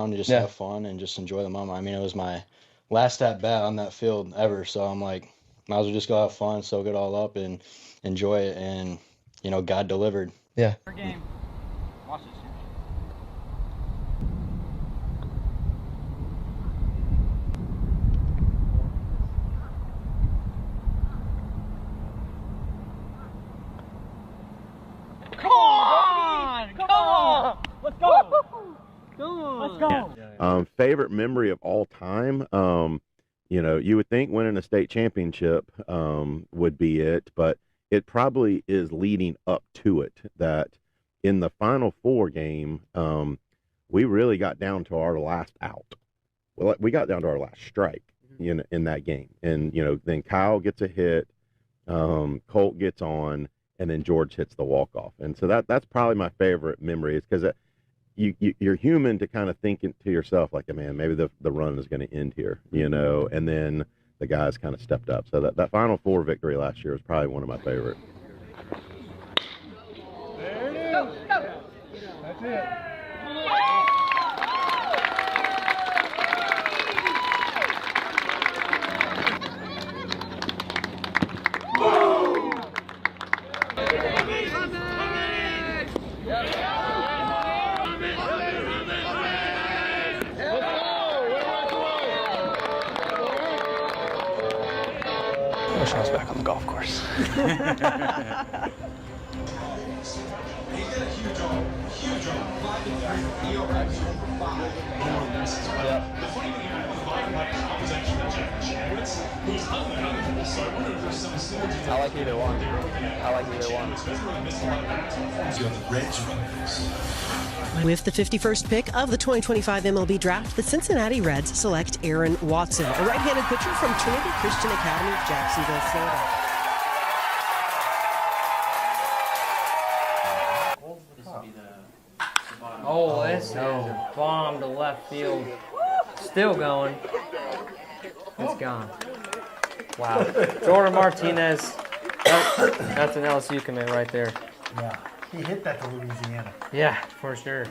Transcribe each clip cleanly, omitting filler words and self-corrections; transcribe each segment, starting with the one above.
around and just have fun and just enjoy the moment. I mean, it was my last at bat on that field ever, so I'm like, might as well just go have fun, soak it all up, and enjoy it. And God delivered. Yeah. Game. Watch this. Come on! Come on! Let's go! Let's go! Favorite memory of all time? You would think winning a state championship would be it, but it probably is leading up to it. That in the Final Four game, we really got down to our last out. Well, we got down to our last strike in that game, and then Kyle gets a hit, Colt gets on, and then George hits the walk-off. And so that's probably my favorite memory, is because you're human to kind of think to yourself, like, man, maybe the run is going to end here, and then the guys kind of stepped up. So that Final Four victory last year was probably one of my favorite. There it is. Go, go. That's it. I wish I was back on the golf course. He's got a huge arm. Huge arm. 5'3". ERA over 5. Misses. The funny thing about the bottom right top is actually Jeff Chadwitz, who's unbelievable. So I wonder if there's some synergy. I like either one. I like either one. Doesn't really miss a lot of bats. You have the Reds runners. With the 51st pick of the 2025 MLB Draft, the Cincinnati Reds select Aaron Watson, a right-handed pitcher from Trinity Christian Academy of Jacksonville, Florida. Oh, this is a bomb to left field. Still going. It's gone. Wow. Jordan Martinez. That's an LSU commit right there. Yeah, he hit that to Louisiana. Yeah, for sure.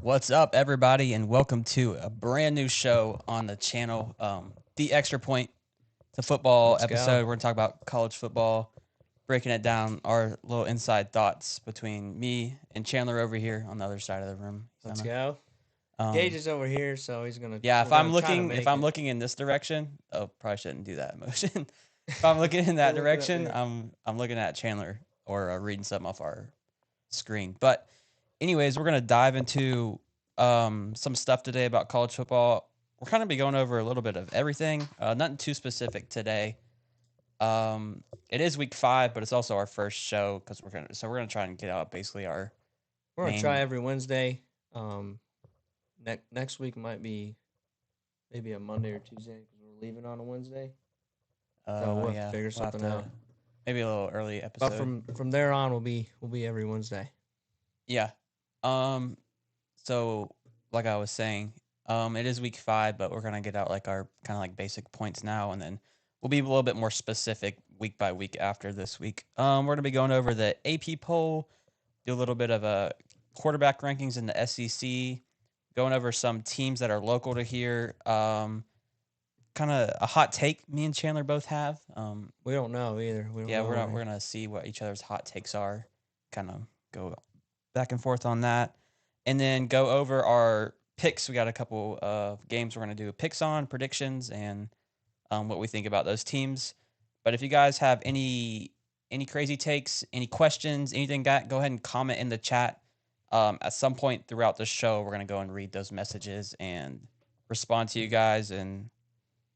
What's up, everybody, and welcome to a brand new show on the channel, The Extra Point. It's a football episode. We're going to talk about college football, breaking it down, our little inside thoughts between me and Chandler over here on the other side of the room. Let's go. Gaige is over here, so he's gonna. Yeah, if I'm looking in this direction, probably shouldn't do that motion. If I'm looking in that direction, I'm looking at Chandler or reading something off our screen. But anyways, we're gonna dive into some stuff today about college football. We're kind of be going over a little bit of everything. Nothing too specific today. It is week 5, but it's also our first show because we're gonna try and get out basically our. We're gonna try every Wednesday. Next week might be maybe a Monday or Tuesday because we're leaving on a Wednesday. So we'll have to figure something out. Maybe a little early episode. But from there on, we'll be every Wednesday. Yeah. So like I was saying, it is week 5, but we're gonna get out like our kind of like basic points now, and then we'll be a little bit more specific week by week after this week. We're gonna be going over the AP poll, do a little bit of a quarterback rankings in the SEC, going over some teams that are local to here. Kind of a hot take me and Chandler both have. We don't know either. We're gonna see what each other's hot takes are. Kind of go back and forth on that, and then go over our picks. We got a couple of games we're gonna do picks on, predictions, and what we think about those teams. But if you guys have any crazy takes, any questions, anything, go ahead and comment in the chat. At some point throughout the show, we're gonna go and read those messages and respond to you guys. And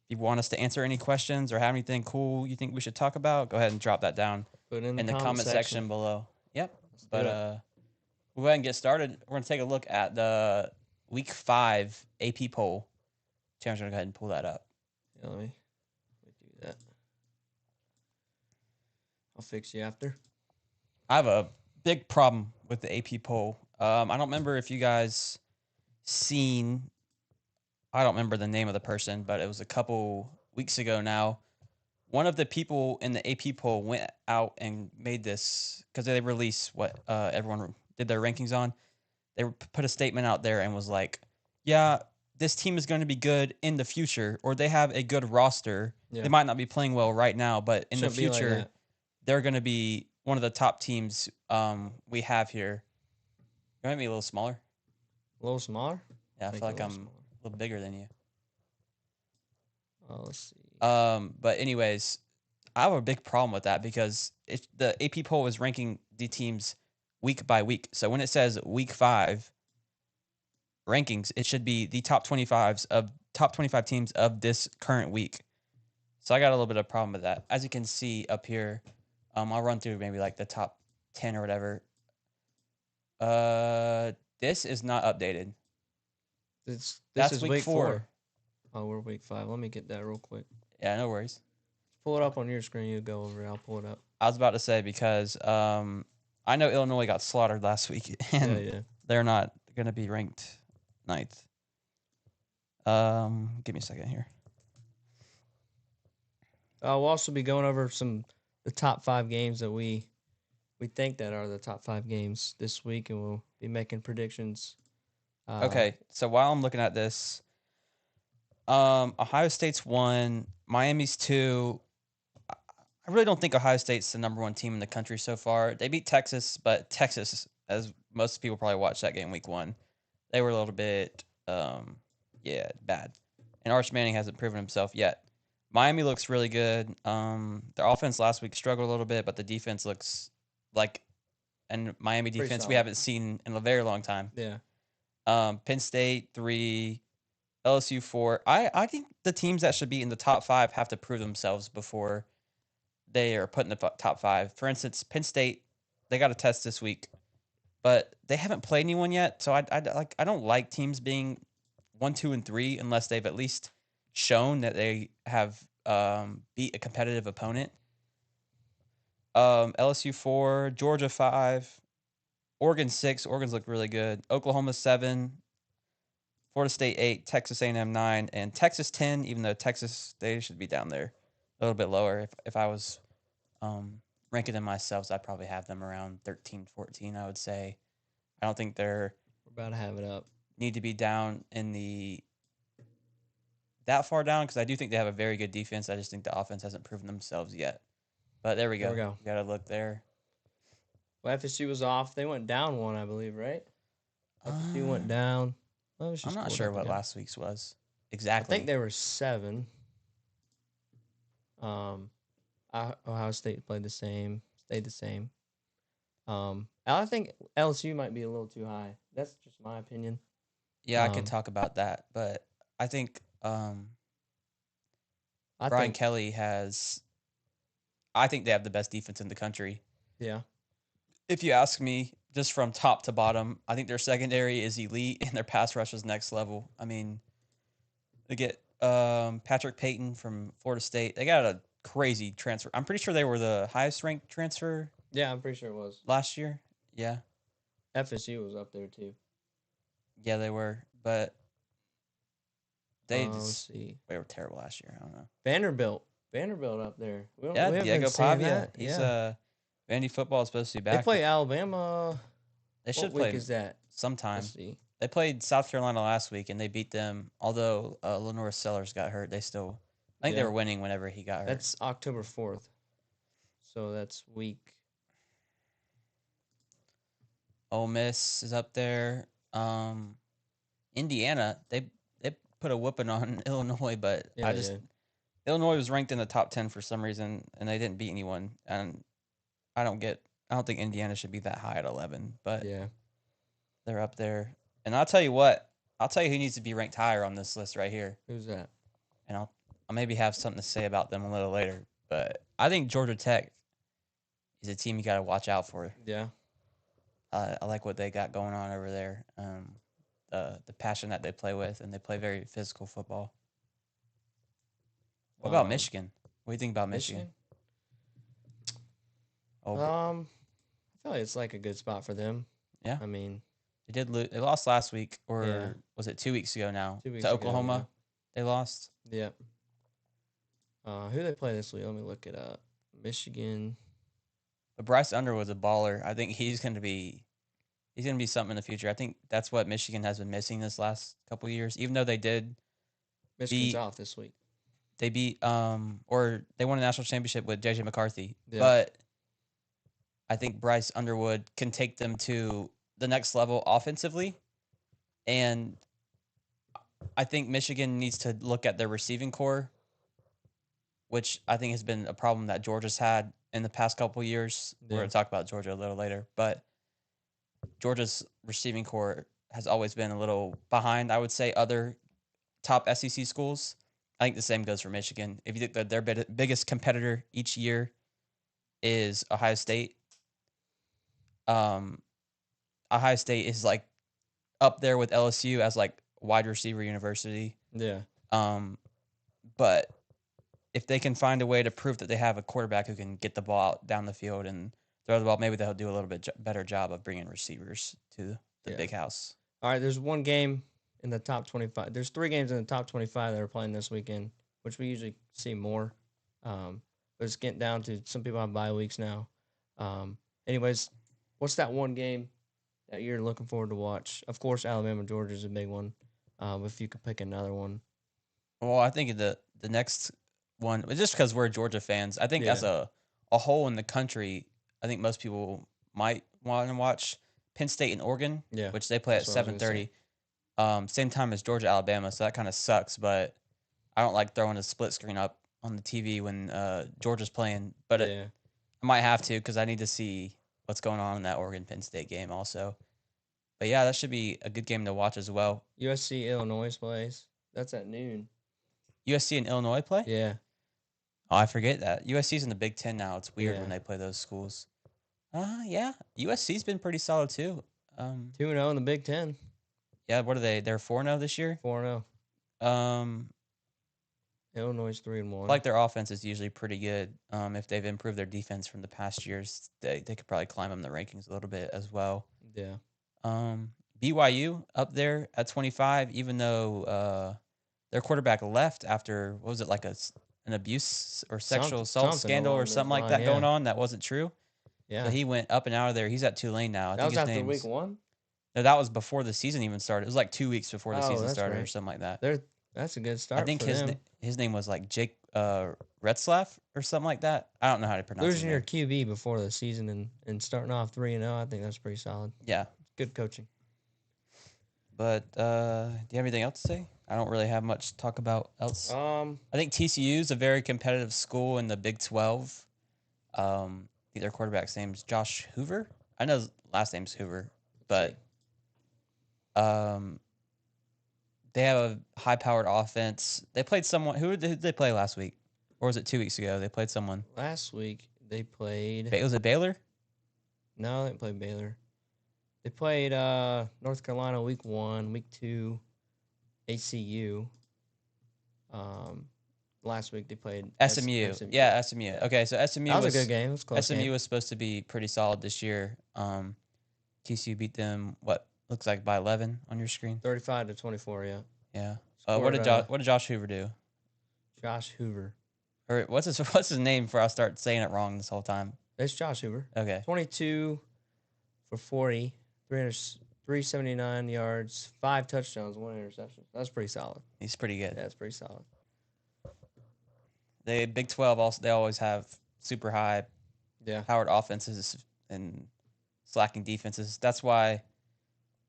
if you want us to answer any questions or have anything cool you think we should talk about, go ahead and drop that down in the comment section below. Yep. But we'll go ahead and get started. We're gonna take a look at the week 5 AP poll. Chandler's gonna go ahead and pull that up. Yeah, let me do that. I'll fix you after. I have a big problem with the AP poll. I don't remember if you guys seen. I don't remember the name of the person, but it was a couple weeks ago now. One of the people in the AP poll went out and made this because they released what everyone did their rankings on. They put a statement out there and was like, yeah, this team is going to be good in the future, or they have a good roster. Yeah. They might not be playing well right now, but in the future, they're going to be one of the top teams we have here. You might be a little smaller. A little smaller? Yeah, I feel like I'm a little bigger than you. Let's see. But anyways, I have a big problem with that because the AP poll is ranking the teams week by week. So when it says week 5 rankings, it should be the top 25 teams of this current week. So I got a little bit of a problem with that. As you can see up here, I'll run through maybe like the top 10 or whatever. This is not updated. That's week 4. Oh, we're week 5. Let me get that real quick. Yeah, no worries. Pull it up on your screen. You go over it. I'll pull it up. I was about to say because I know Illinois got slaughtered last week, and they're not going to be ranked 9th. Give me a second here. We'll also be going over the top 5 games that we think that are the top 5 games this week, and we'll be making predictions. Okay, so while I'm looking at this, Ohio State's 1, Miami's 2. I really don't think Ohio State's the number 1 team in the country so far. They beat Texas, but Texas, as most people probably watched that game week 1, they were a little bit, bad. And Arch Manning hasn't proven himself yet. Miami looks really good. Their offense last week struggled a little bit, but the defense looks like a Miami defense we haven't seen in a very long time. Yeah. Penn State 3, LSU 4. I think the teams that should be in the top 5 have to prove themselves before they are put in the top 5. For instance, Penn State, they got a test this week, but they haven't played anyone yet. So I don't like teams being 1, 2, and 3 unless they've at least shown that they have beat a competitive opponent. LSU 4, Georgia 5, Oregon 6. Oregon's look really good. Oklahoma 7, Florida State 8, Texas A&M 9, and Texas 10. Even though Texas, they should be down there a little bit lower. If I was ranking them myself, I'd probably have them around 13, 14. I would say. I don't think they're. We're about to have it up. need to be down in that far down because I do think they have a very good defense. I just think the offense hasn't proven themselves yet. But there we go. There we go. You got to look there. Well, FSU was off. They went down one, I believe, right? FSU went down. Well, I'm not sure what last week's was exactly. I think they were 7. Ohio State played the same, stayed the same. I think LSU might be a little too high. That's just my opinion. Yeah, I could talk about that, but I think Brian Kelly has. I think they have the best defense in the country. Yeah. If you ask me, just from top to bottom, I think their secondary is elite and their pass rush is next level. I mean, they get Patrick Payton from Florida State. They got a crazy transfer. I'm pretty sure they were the highest ranked transfer. Yeah, I'm pretty sure it was. Last year. Yeah. FSU was up there too. Yeah, they were. But they they were terrible last year. I don't know. Vanderbilt up there. Yeah, Diego Pavia. He's Vandy football is supposed to be back. They play Alabama. They should play. What week is that? Sometime. Let's see. They played South Carolina last week and they beat them. Although Lenore Sellers got hurt, they still. I think they were winning whenever he got hurt. That's October 4th. So that's week. Ole Miss is up there. Indiana, they put a whooping on Illinois, but Illinois was ranked in the top 10 for some reason, and they didn't beat anyone. And I don't think Indiana should be that high at 11, but they're up there. And I'll tell you who needs to be ranked higher on this list right here. Who's that? And I'll maybe have something to say about them a little later. But I think Georgia Tech is a team you got to watch out for. Yeah. I like what they got going on over there. The passion that they play with, and they play very physical football. What about Michigan? What do you think about Michigan? I feel like it's like a good spot for them. Yeah. I mean, they did lose. They lost last week, or was it 2 weeks ago now? 2 weeks to Oklahoma. Ago, They lost. Yeah. Who they play this week? Let me look it up. Michigan. But Bryce Underwood's a baller. I think he's going to be something in the future. I think that's what Michigan has been missing this last couple of years. Even though they did. Michigan's off this week. They beat or they won a national championship with JJ McCarthy. Yeah. But I think Bryce Underwood can take them to the next level offensively. And I think Michigan needs to look at their receiving core, which I think has been a problem that Georgia's had in the past couple of years. We're going to talk about Georgia a little later. But Georgia's receiving core has always been a little behind, I would say, other top SEC schools. I think the same goes for Michigan. If you think that their biggest competitor each year is Ohio State, Ohio State is like up there with LSU as like wide receiver university. Yeah. But if they can find a way to prove that they have a quarterback who can get the ball out down the field and throw the ball, maybe they'll do a little bit better job of bringing receivers to the big house. All right, there's one game in the top 25. There's 3 games in the top 25 that are playing this weekend, which we usually see more. But it's getting down to some people have bye weeks now. Anyways, what's that one game that you're looking forward to watch? Of course, Alabama, Georgia is a big one. If you could pick another one. Well, I think the next one, just because we're Georgia fans, I think as a whole in the country, I think most people might want to watch Penn State and Oregon, which they play at 7:30. Same time as Georgia, Alabama, so that kind of sucks. But I don't like throwing a split screen up on the TV when Georgia's playing. But I might have to because I need to see what's going on in that Oregon Penn State game also. But yeah, that should be a good game to watch as well. USC Illinois plays. That's at noon. USC and Illinois play? Yeah. Oh, I forget that. USC's in the Big Ten now. It's weird when they play those schools. Yeah. USC's been pretty solid too. 2-0 in the Big Ten. Yeah, what are they? They're 4-0 this year? 4-0. Illinois 3-1. Like their offense is usually pretty good. If they've improved their defense from the past years, they could probably climb them the rankings a little bit as well. Yeah. BYU up there at 25, even though their quarterback left after, what was it, like an abuse or sexual assault scandal or something like that going on that wasn't true. Yeah. So he went up and out of there. He's at Tulane now. That was after week 1? No, that was before the season even started. It was like 2 weeks before the season that's started or right. something like that. That's a good I start think for them. his name was like Jake Retzlaff or something like that. I don't know how to pronounce Losing your his name. QB before the season and starting off 3-0, I think that's pretty solid. Yeah. Good coaching. But do you have anything else to say? I don't really have much to talk about else. I think TCU is a very competitive school in the Big 12. Their quarterback's name's Josh Hoover. I know his last name's Hoover, but they have a high-powered offense. They played someone. Who did they play last week? Or was it 2 weeks ago? They played someone. Last week they played. Was it Baylor? No, they didn't play Baylor. They played North Carolina week 1, week 2, ACU. Last week they played SMU. Yeah, SMU. Okay, so SMU that was a good game. It was a close SMU game. was supposed to be pretty solid this year. TCU beat them what looks like by 11 on your screen. 35-24. Yeah. Yeah. Scored, What did Josh Hoover do? Josh Hoover. Or what's his name before I start saying it wrong this whole time? It's Josh Hoover. Okay. 22 for 40, 379 yards, 5 touchdowns, 1 interception. That's pretty solid. He's pretty good. Yeah, that's pretty solid. The Big 12 they always have super high powered offenses and slacking defenses. That's why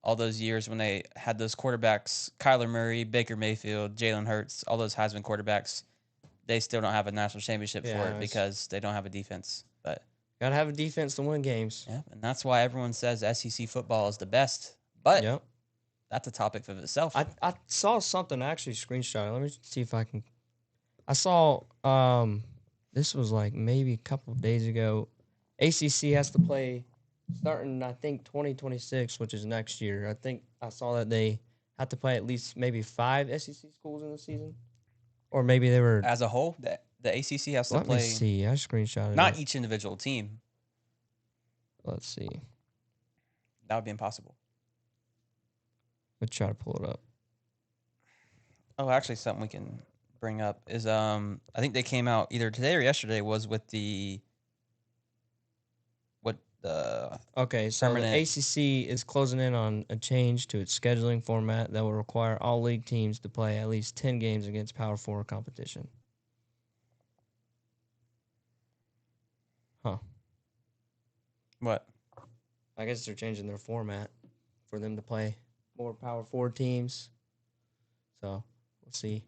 all those years when they had those quarterbacks, Kyler Murray, Baker Mayfield, Jalen Hurts, all those Heisman quarterbacks, they still don't have a national championship for it because they don't have a defense. But gotta have a defense to win games. Yeah, and that's why everyone says SEC football is the best. But that's a topic of itself. I saw something. I actually screenshot it. Let me see if I can. I saw this was like maybe a couple of days ago. ACC has to play starting, I think, 2026, which is next year. I think I saw that they have to play at least maybe 5 SEC schools in the season. Or maybe they were... As a whole, the ACC has to play... Let me see. I screenshotted Not it. each individual team. Let's see. That would be impossible. Let's try to pull it up. Oh, actually, something we can bring up is I think they came out either today or yesterday was with the okay, so the ACC is closing in on a change to its scheduling format that will require all league teams to play at least 10 games against Power 4 competition. Huh. What? I guess they're changing their format for them to play more Power 4 teams. So we'll see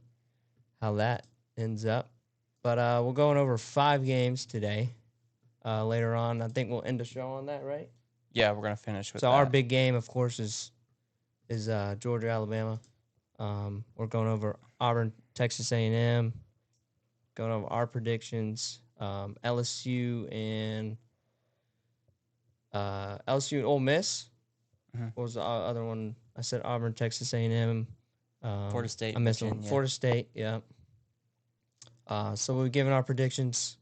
how that ends up. But we're going over 5 games today. Later on, I think we'll end the show on that, right? Yeah, we're gonna finish with. So our big game, of course, is Georgia, Alabama. We're going over Auburn, Texas A&M. Going over our predictions. LSU and Ole Miss. Mm-hmm. What was the other one? I said Auburn, Texas A&M. Florida State. I missed one. Florida State. Yeah. So we're giving our predictions.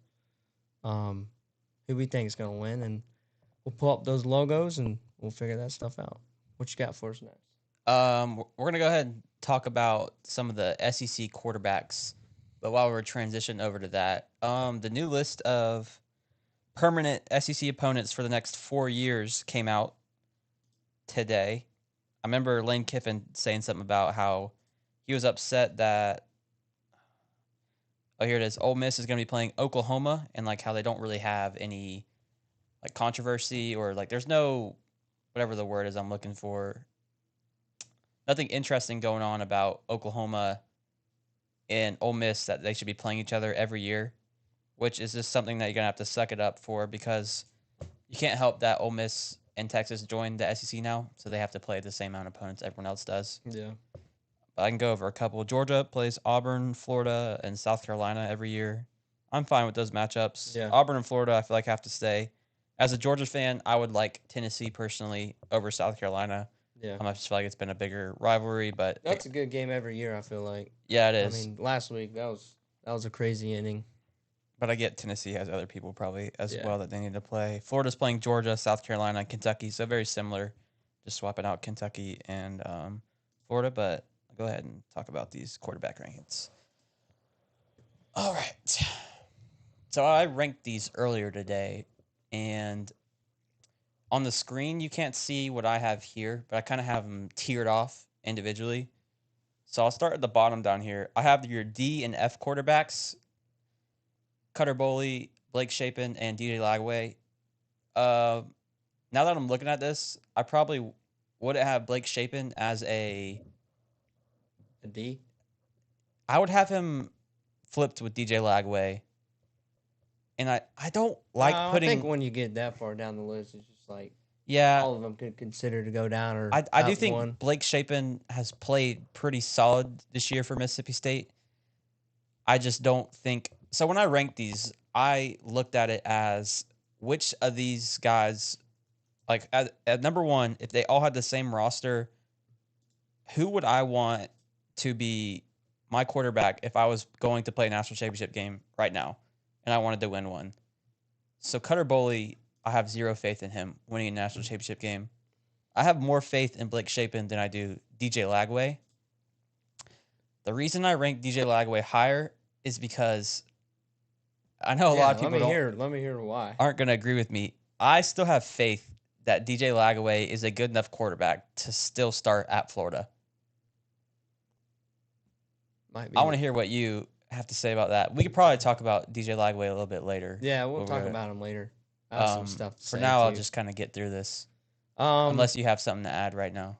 Who we think is going to win, and we'll pull up those logos and we'll figure that stuff out. What you got for us next? We're going to go ahead and talk about some of the SEC quarterbacks, but while we're transitioning over to that, the new list of permanent SEC opponents for the next 4 years came out today. I remember Lane Kiffin saying something about how he was upset that here it is. Ole Miss is going to be playing Oklahoma, and like how they don't really have any like controversy or like there's no whatever the word is I'm looking for. Nothing interesting going on about Oklahoma and Ole Miss that they should be playing each other every year, which is just something that you're going to have to suck it up for because you can't help that Ole Miss and Texas joined the SEC now, so they have to play the same amount of opponents everyone else does. Yeah. I can go over a couple. Georgia plays Auburn, Florida, and South Carolina every year. I'm fine with those matchups. Yeah. Auburn and Florida, I feel like have to stay. As a Georgia fan, I would like Tennessee personally over South Carolina. Yeah. I just feel like it's been a bigger rivalry, but that's a good game every year. I feel like. Yeah, it is. I mean, last week that was a crazy inning. But I get Tennessee has other people probably as well that they need to play. Florida's playing Georgia, South Carolina, Kentucky, so very similar. Just swapping out Kentucky and Florida, but I'll go ahead and talk about these quarterback rankings. All right. So I ranked these earlier today, and on the screen, you can't see what I have here, but I kind of have them tiered off individually. So I'll start at the bottom down here. I have your D and F quarterbacks, Cutter Boley, Blake Shapen, and DJ Lagway. Now that I'm looking at this, I probably wouldn't have Blake Shapen as a D. I would have him flipped with DJ Lagway. And I don't like putting. I think when you get that far down the list, it's just like yeah, all of them could consider to go down. Or I do think one. Blake Shapen has played pretty solid this year for Mississippi State. I just don't think so. When I ranked these, I looked at it as which of these guys, like at number one, if they all had the same roster, who would I want to be my quarterback if I was going to play a national championship game right now and I wanted to win one? So Cutter Boley, I have zero faith in him winning a national championship game. I have more faith in Blake Shapen than I do DJ Lagway. The reason I rank DJ Lagway higher is because I know a lot of people let me hear why. aren't going to agree with me. I still have faith that DJ Lagway is a good enough quarterback to still start at Florida. Might be. I want to hear what you have to say about that. We could probably talk about DJ Lagway a little bit later. Yeah, we'll talk about him later. I have some stuff to say. For now, too. I'll just kind of get through this. Unless you have something to add right now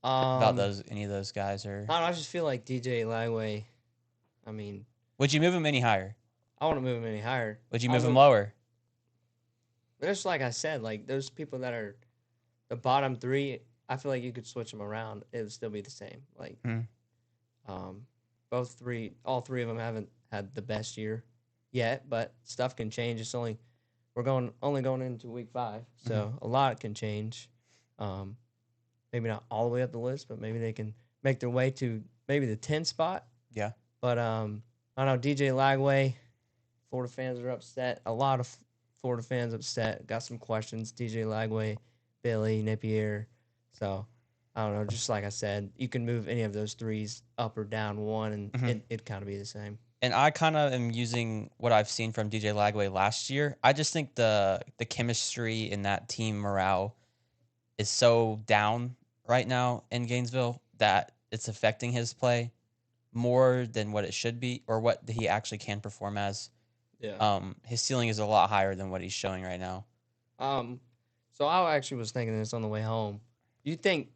about any of those guys, or I just feel like DJ Lagway. I mean, would you move him any higher? I want to move him any higher. Would you move him lower? There's like I said, like those people that are the bottom three. I feel like you could switch them around; it would still be the same. Like, all three of them haven't had the best year yet, but stuff can change. It's only going into week 5, so a lot can change. Maybe not all the way up the list, but maybe they can make their way to maybe the 10th spot. Yeah. But I don't know, DJ Lagway, Florida fans are upset. A lot of Florida fans upset. Got some questions. DJ Lagway, Billy, Napier. So I don't know. Just like I said, you can move any of those threes up or down one, and it'd kind of be the same. And I kind of am using what I've seen from DJ Lagway last year. I just think the chemistry in that team morale is so down right now in Gainesville that it's affecting his play more than what it should be or what he actually can perform as. Yeah. His ceiling is a lot higher than what he's showing right now. So I actually was thinking this on the way home. You think?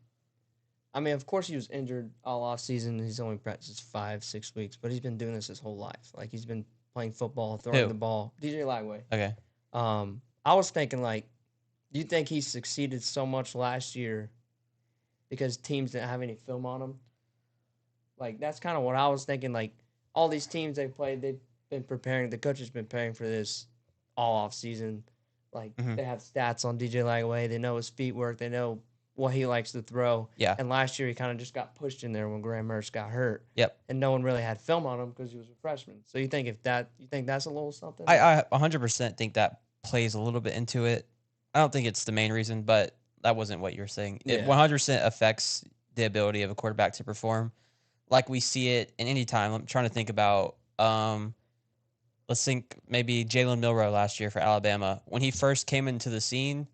I mean, of course he was injured all off season. He's only practiced 5-6 weeks, but he's been doing this his whole life. Like he's been playing football, throwing the ball. DJ Lagway. Okay. I was thinking like, do you think he succeeded so much last year because teams didn't have any film on him? Like that's kind of what I was thinking. Like all these teams they played, they've been preparing. The coach has been preparing for this all off season. Like they have stats on DJ Lagway. They know his feet work. They know what he likes to throw. Yeah. And last year he kind of just got pushed in there when Graham Mertz got hurt. Yep. And no one really had film on him because he was a freshman. So you think that's a little something? I 100% think that plays a little bit into it. I don't think it's the main reason, but that wasn't what you were saying. Yeah. It 100% affects the ability of a quarterback to perform. Like we see it in any time. I'm trying to think about, let's think maybe Jalen Milroe last year for Alabama. When he first came into the scene,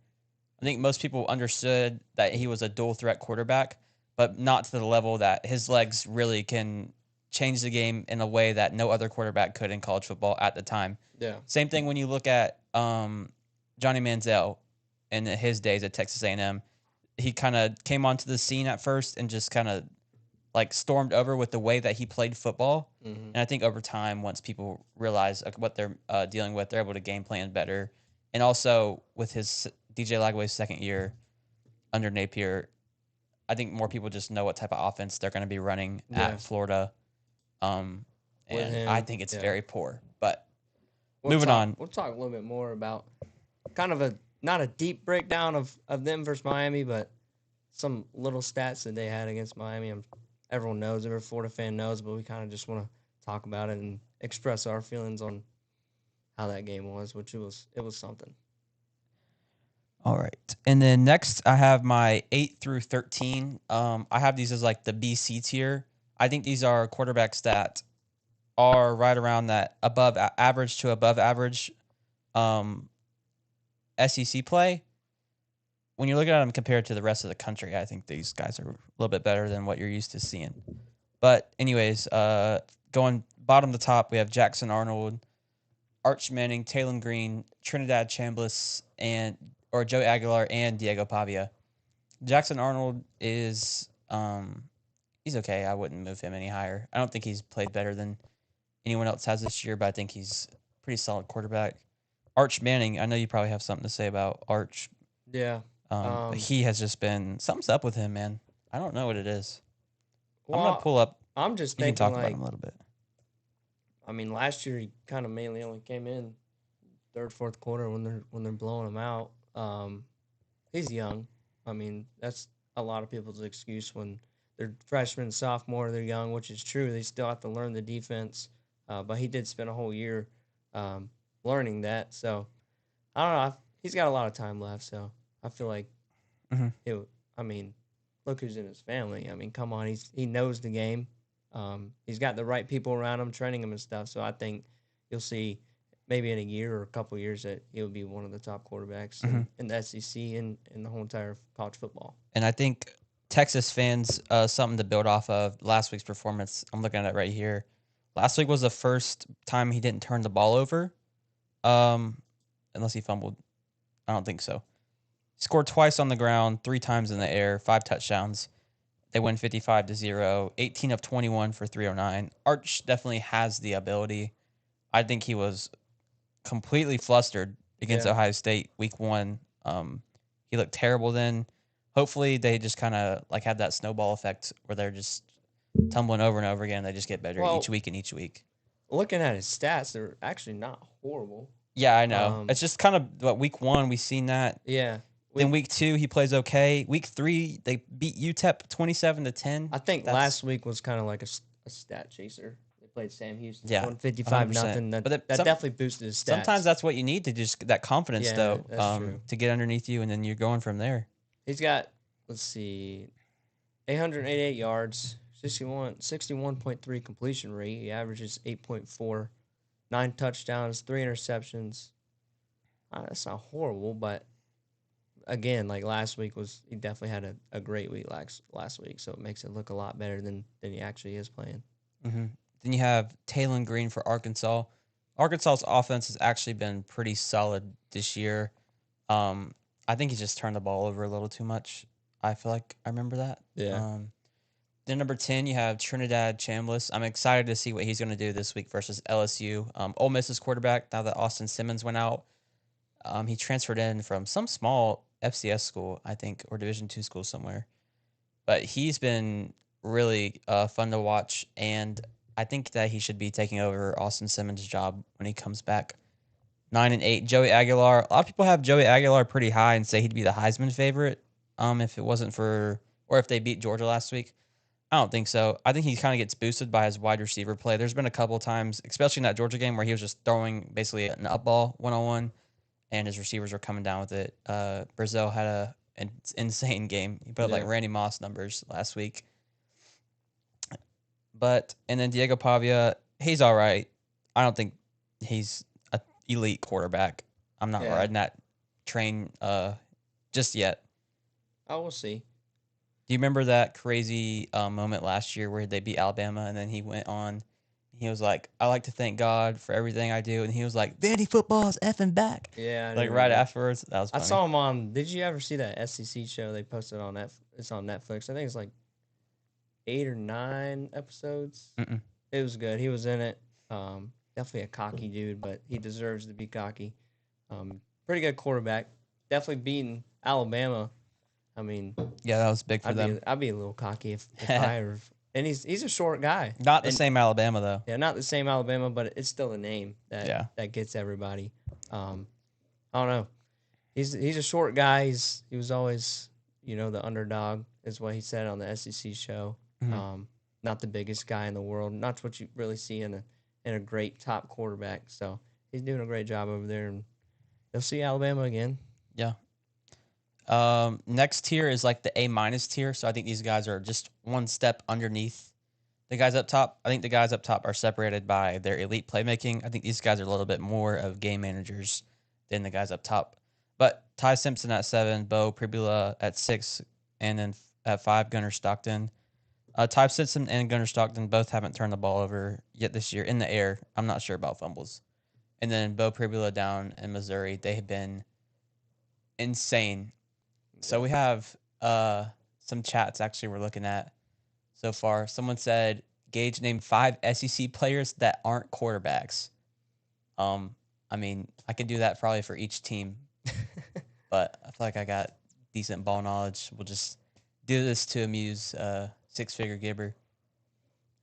I think most people understood that he was a dual threat quarterback, but not to the level that his legs really can change the game in a way that no other quarterback could in college football at the time. Yeah. Same thing when you look at Johnny Manziel in his days at Texas A&M. He kind of came onto the scene at first and just kind of like stormed over with the way that he played football. And I think over time, once people realize what they're dealing with, they're able to game plan better. And also with his DJ Lagway's second year under Napier, I think more people just know what type of offense they're going to be running at Florida. And I think it's very poor. But moving on. We'll talk a little bit more about kind of not a deep breakdown of them versus Miami, but some little stats that they had against Miami. Everyone knows, every Florida fan knows, but we kind of just want to talk about it and express our feelings on how that game was, which it was something. All right. And then next I have my 8 through 13. I have these as like the BC tier. I think these are quarterbacks that are right around that above average to above average SEC play. when you look at them compared to the rest of the country, I think these guys are a little bit better than what you're used to seeing. But anyways, going bottom to top, we have Jackson Arnold, Arch Manning, Taylor Green, Trinidad Chambliss, or Joe Aguilar and Diego Pavia. Jackson Arnold is he's okay. I wouldn't move him any higher. I don't think he's played better than anyone else has this year, but I think he's a pretty solid quarterback. Arch Manning, I know you probably have something to say about Arch. Yeah. He has just been something's up with him, man. I don't know what it is. Well, I'm gonna pull up. I'm just You can thinking talk like, about him a little bit. I mean, last year he kind of mainly only came in third, fourth quarter when they're blowing him out. He's young. I mean, that's a lot of people's excuse when they're freshmen, sophomore, they're young, which is true. They still have to learn the defense. But he did spend a whole year learning that. So I don't know. He's got a lot of time left. So I feel like I mean, look who's in his family. I mean, come on. He knows the game. He's got the right people around him, training him and stuff. So I think you'll see maybe in a year or a couple of years that he'll be one of the top quarterbacks in the SEC and in the whole entire college football. And I think Texas fans, something to build off of last week's performance. I'm looking at it right here. Last week was the first time he didn't turn the ball over, unless he fumbled. I don't think so. Scored twice on the ground, 3 times in the air, 5 touchdowns. They win 55-0, 18 of 21 for 309. Arch definitely has the ability. I think he was completely flustered against Ohio State week 1. He looked terrible then. Hopefully they just kind of like had that snowball effect where they're just tumbling over and over again. They just get better each week and each week. Looking at his stats, they're actually not horrible. Yeah, I know. It's just kind of what week 1 we seen that. Yeah. Then week 2 he plays okay. Week 3 they beat UTEP 27-10. I think last week was kind of like a stat chaser. They played Sam Houston. Yeah, 155-0. That definitely boosted his stats. Sometimes that's what you need to just that confidence though, true. to get underneath you, and then you're going from there. He's got 888 yards, 61.3 completion rate. He averages 8.4, 9 touchdowns, 3 interceptions. That's not horrible, but again, like last week he definitely had a great week last week, so it makes it look a lot better than he actually is playing. Mm-hmm. Then you have Taylor Green for Arkansas. Arkansas's offense has actually been pretty solid this year. I think he just turned the ball over a little too much. I feel like I remember that. Yeah. Then number 10, you have Trinidad Chambliss. I'm excited to see what he's going to do this week versus LSU. Ole Miss's quarterback, now that Austin Simmons went out, he transferred in from some small FCS school, I think, or Division II school somewhere. But he's been really fun to watch, and I think that he should be taking over Austin Simmons' job when he comes back. 9-8, Joey Aguilar. A lot of people have Joey Aguilar pretty high and say he'd be the Heisman favorite if it wasn't for, or if they beat Georgia last week. I don't think so. I think he kind of gets boosted by his wide receiver play. There's been a couple of times, especially in that Georgia game, where he was just throwing basically an up ball one-on-one, and his receivers were coming down with it. Brazil had an insane game. He put up like Randy Moss numbers last week. And then Diego Pavia, he's all right. I don't think he's an elite quarterback. I'm not riding that train just yet. I will see. Do you remember that crazy moment last year where they beat Alabama, and then he went on, he was like, I like to thank God for everything I do, and he was like, Vandy football is effing back. Yeah. Like right afterwards. That was funny. I saw him on, did you ever see that SEC show they posted on Netflix? It's on Netflix. I think it's like 8 or 9 episodes. Mm-mm. It was good. He was in it. Definitely a cocky dude, but he deserves to be cocky. Pretty good quarterback. Definitely beating Alabama. I mean, yeah, that was big for them. I'd be a little cocky if I ever. And he's a short guy. Not the same Alabama though. Yeah, not the same Alabama, but it's still a name that gets everybody. I don't know. He's a short guy. He was always, the underdog is what he said on the SEC show. Mm-hmm. Not the biggest guy in the world. Not what you really see in a great top quarterback. So he's doing a great job over there, and you'll see Alabama again. Yeah. Next tier is like the A- tier. So I think these guys are just one step underneath the guys up top. I think the guys up top are separated by their elite playmaking. I think these guys are a little bit more of game managers than the guys up top. But Ty Simpson at 7, Bo Pribula at 6, and then at 5, Gunnar Stockton. Ty Simpson and Gunnar Stockton both haven't turned the ball over yet this year in the air. I'm not sure about fumbles. And then Bo Pribula down in Missouri. They have been insane. So we have some chats actually we're looking at so far. Someone said Gaige named 5 SEC players that aren't quarterbacks. I mean, I could do that probably for each team, but I feel like I got decent ball knowledge. We'll just do this to amuse Six-Figure Gibber.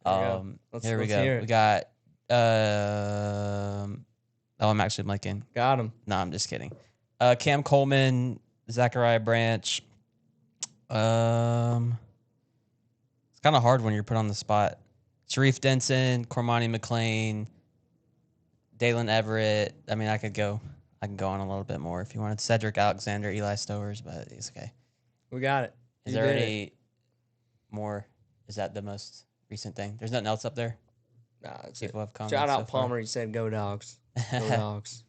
Here we go. We got I'm actually blanking. Got him. No, I'm just kidding. Cam Coleman, Zachariah Branch. It's kind of hard when you're put on the spot. Sharif Denson, Cormani McLean, Dalen Everett. I mean, I can go on a little bit more if you wanted. Cedric Alexander, Eli Stowers, but it's okay. We got it. Is there any more? Is that the most recent thing? There's nothing else up there? Nah, that's People it. have comments Shout out so far. Palmer. He said, "Go Dogs." Go Dogs.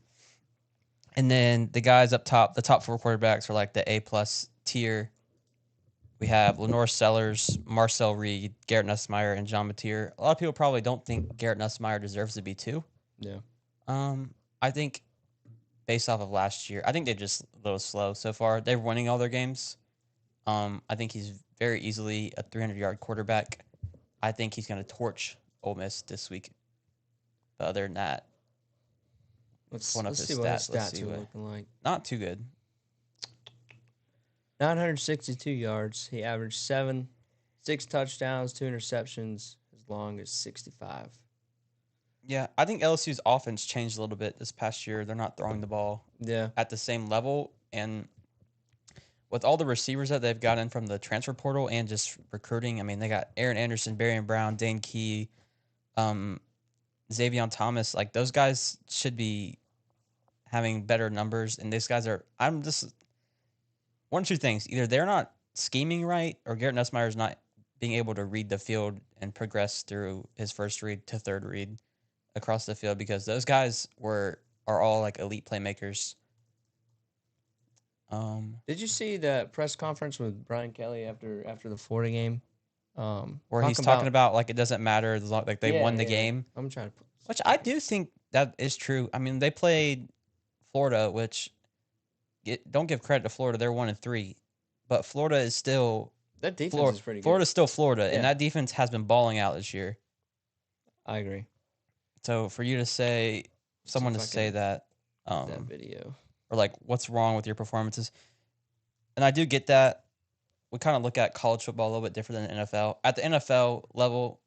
And then the guys up top, the top 4 quarterbacks are like the A+ tier. We have Lenore Sellers, Marcel Reed, Garrett Nussmeier, and John Mateer. A lot of people probably don't think Garrett Nussmeier deserves to be 2. Yeah. I think based off of last year, I think they're just a little slow so far. They're winning all their games. I think he's very easily a 300-yard quarterback. I think he's going to torch Ole Miss this week. But other than that, Let's see what his stats are looking like. Not too good. 962 yards. He averaged 6 touchdowns, 2 interceptions, as long as 65. Yeah, I think LSU's offense changed a little bit this past year. They're not throwing the ball at the same level. And with all the receivers that they've gotten from the transfer portal and just recruiting, I mean, they got Aaron Anderson, Barian Brown, Dane Key, Xavier Thomas. Like, those guys should be having better numbers. And these guys are – I'm just – one or two things. Either they're not scheming right or Garrett Nussmeier is not being able to read the field and progress through his first read to third read across the field, because those guys are all like elite playmakers. Did you see the press conference with Brian Kelly after the Florida game? Where he's talking about like it doesn't matter as long like they won the game. I'm trying to which I do think that is true. I mean, they played Florida, which don't give credit to Florida. They're 1-3, but Florida is still that defense is pretty good. Florida's still Florida, and that defense has been balling out this year. I agree. So for you to say, someone to say that video, or like, what's wrong with your performances? And I do get that. We kind of look at college football a little bit different than the NFL. At the NFL level,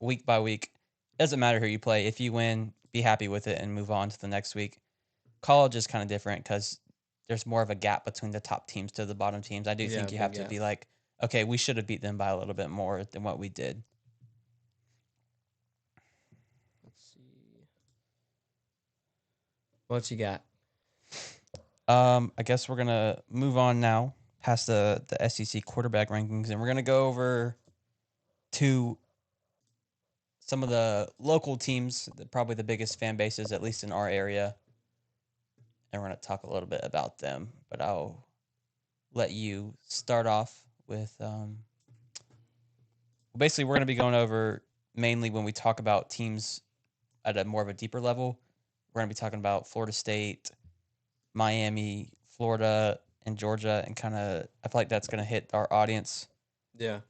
week by week, it doesn't matter who you play. If you win, be happy with it and move on to the next week. College is kind of different because there's more of a gap between the top teams to the bottom teams. I do think you have to be like, okay, we should have beat them by a little bit more than what we did. What you got? I guess we're gonna move on now past the SEC quarterback rankings, and we're gonna go over to some of the local teams, probably the biggest fan bases, at least in our area, and we're gonna talk a little bit about them. But I'll let you start off with. Basically, we're gonna be going over mainly when we talk about teams at a more of a deeper level. We're going to be talking about Florida State, Miami, Florida, and Georgia, and kind of I feel like that's going to hit our audience. Yeah.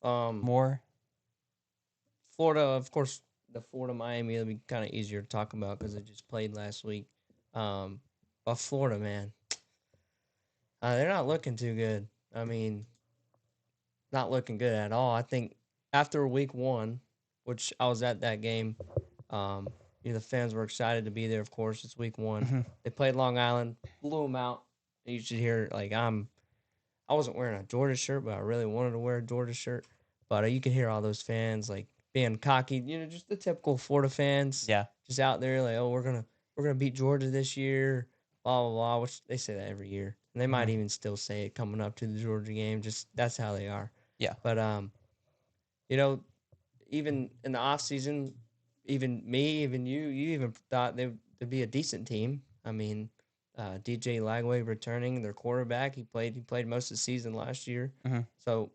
More. Florida, of course, the Florida Miami will be kind of easier to talk about because they just played last week. But Florida, man, they're not looking too good. I mean, not looking good at all. I think after week 1, which I was at that game, the fans were excited to be there, of course. It's week 1. Mm-hmm. They played Long Island, blew them out. You should hear, like, I wasn't wearing a Georgia shirt, but I really wanted to wear a Georgia shirt. But you could hear all those fans, like, being cocky, just the typical Florida fans. Yeah. Just out there, like, oh, we're gonna beat Georgia this year, blah, blah, blah, which they say that every year. And they might even still say it coming up to the Georgia game. Just that's how they are. Yeah. But, even in the offseason, even me, even you even thought they'd be a decent team. I mean, DJ Lagway returning, their quarterback. He played most of the season last year. Mm-hmm. So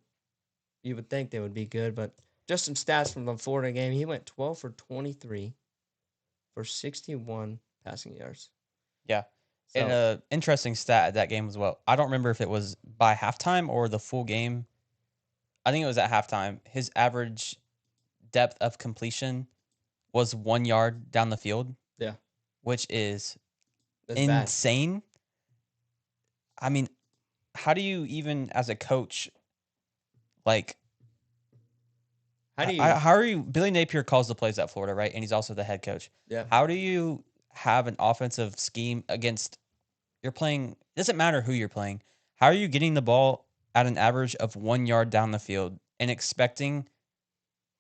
you would think they would be good, but just some stats from the Florida game. He went 12 for 23 for 61 passing yards. Yeah. So, And an interesting stat at that game as well. I don't remember if it was by halftime or the full game. I think it was at halftime. His average depth of completion was 1 yard down the field. Yeah. Which is that's insane. I mean, how do you even, as a coach, like, how are you? Billy Napier calls the plays at Florida, right? And he's also the head coach. Yeah. How do you have an offensive scheme against? You're playing. It doesn't matter who you're playing. How are you getting the ball at an average of 1 yard down the field and expecting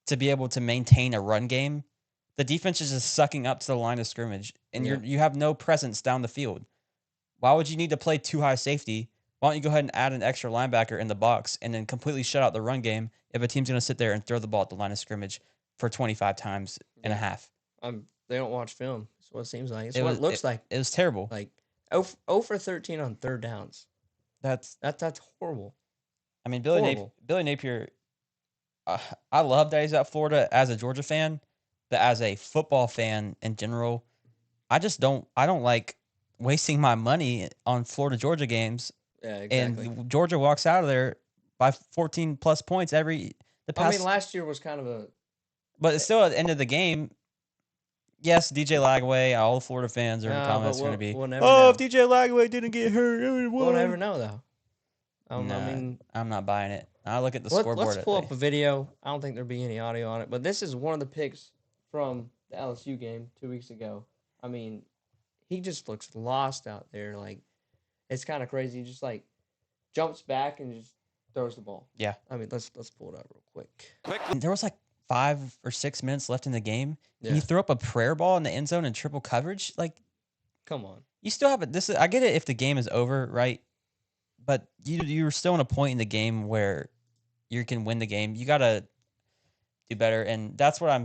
to be able to maintain a run game? The defense is just sucking up to the line of scrimmage, and you have no presence down the field. Why would you need to play too high safety? Why don't you go ahead and add an extra linebacker in the box and then completely shut out the run game if a team's going to sit there and throw the ball at the line of scrimmage for 25 times and a half? They don't watch film. That's what it seems like. It's what it looks like. It was terrible. Like 0 for 13 on third downs. That's horrible. I mean, Billy Napier, I love that he's at Florida as a Georgia fan, but as a football fan in general, I don't like wasting my money on Florida Georgia games. Yeah, exactly. And Georgia walks out of there by 14 plus points last year was kind of a. But it's still at the end of the game. Yes, DJ Lagway, all the Florida fans are in the comments going to be, we'll if DJ Lagway didn't get hurt, we'll never know, though. I'm not buying it. I look at the scoreboard. Let's pull up a video. I don't think there'll be any audio on it, but this is one of the picks from the LSU game 2 weeks ago. I mean, he just looks lost out there. Like, it's kind of crazy. He just, like, jumps back and just throws the ball. Yeah. I mean, let's pull it up real quick. There was, like, 5 or 6 minutes left in the game. Yeah. And you throw up a prayer ball in the end zone in triple coverage? Like, come on. You still have it. I get it if the game is over, right? But you're still in a point in the game where you can win the game. You got to do better. And that's why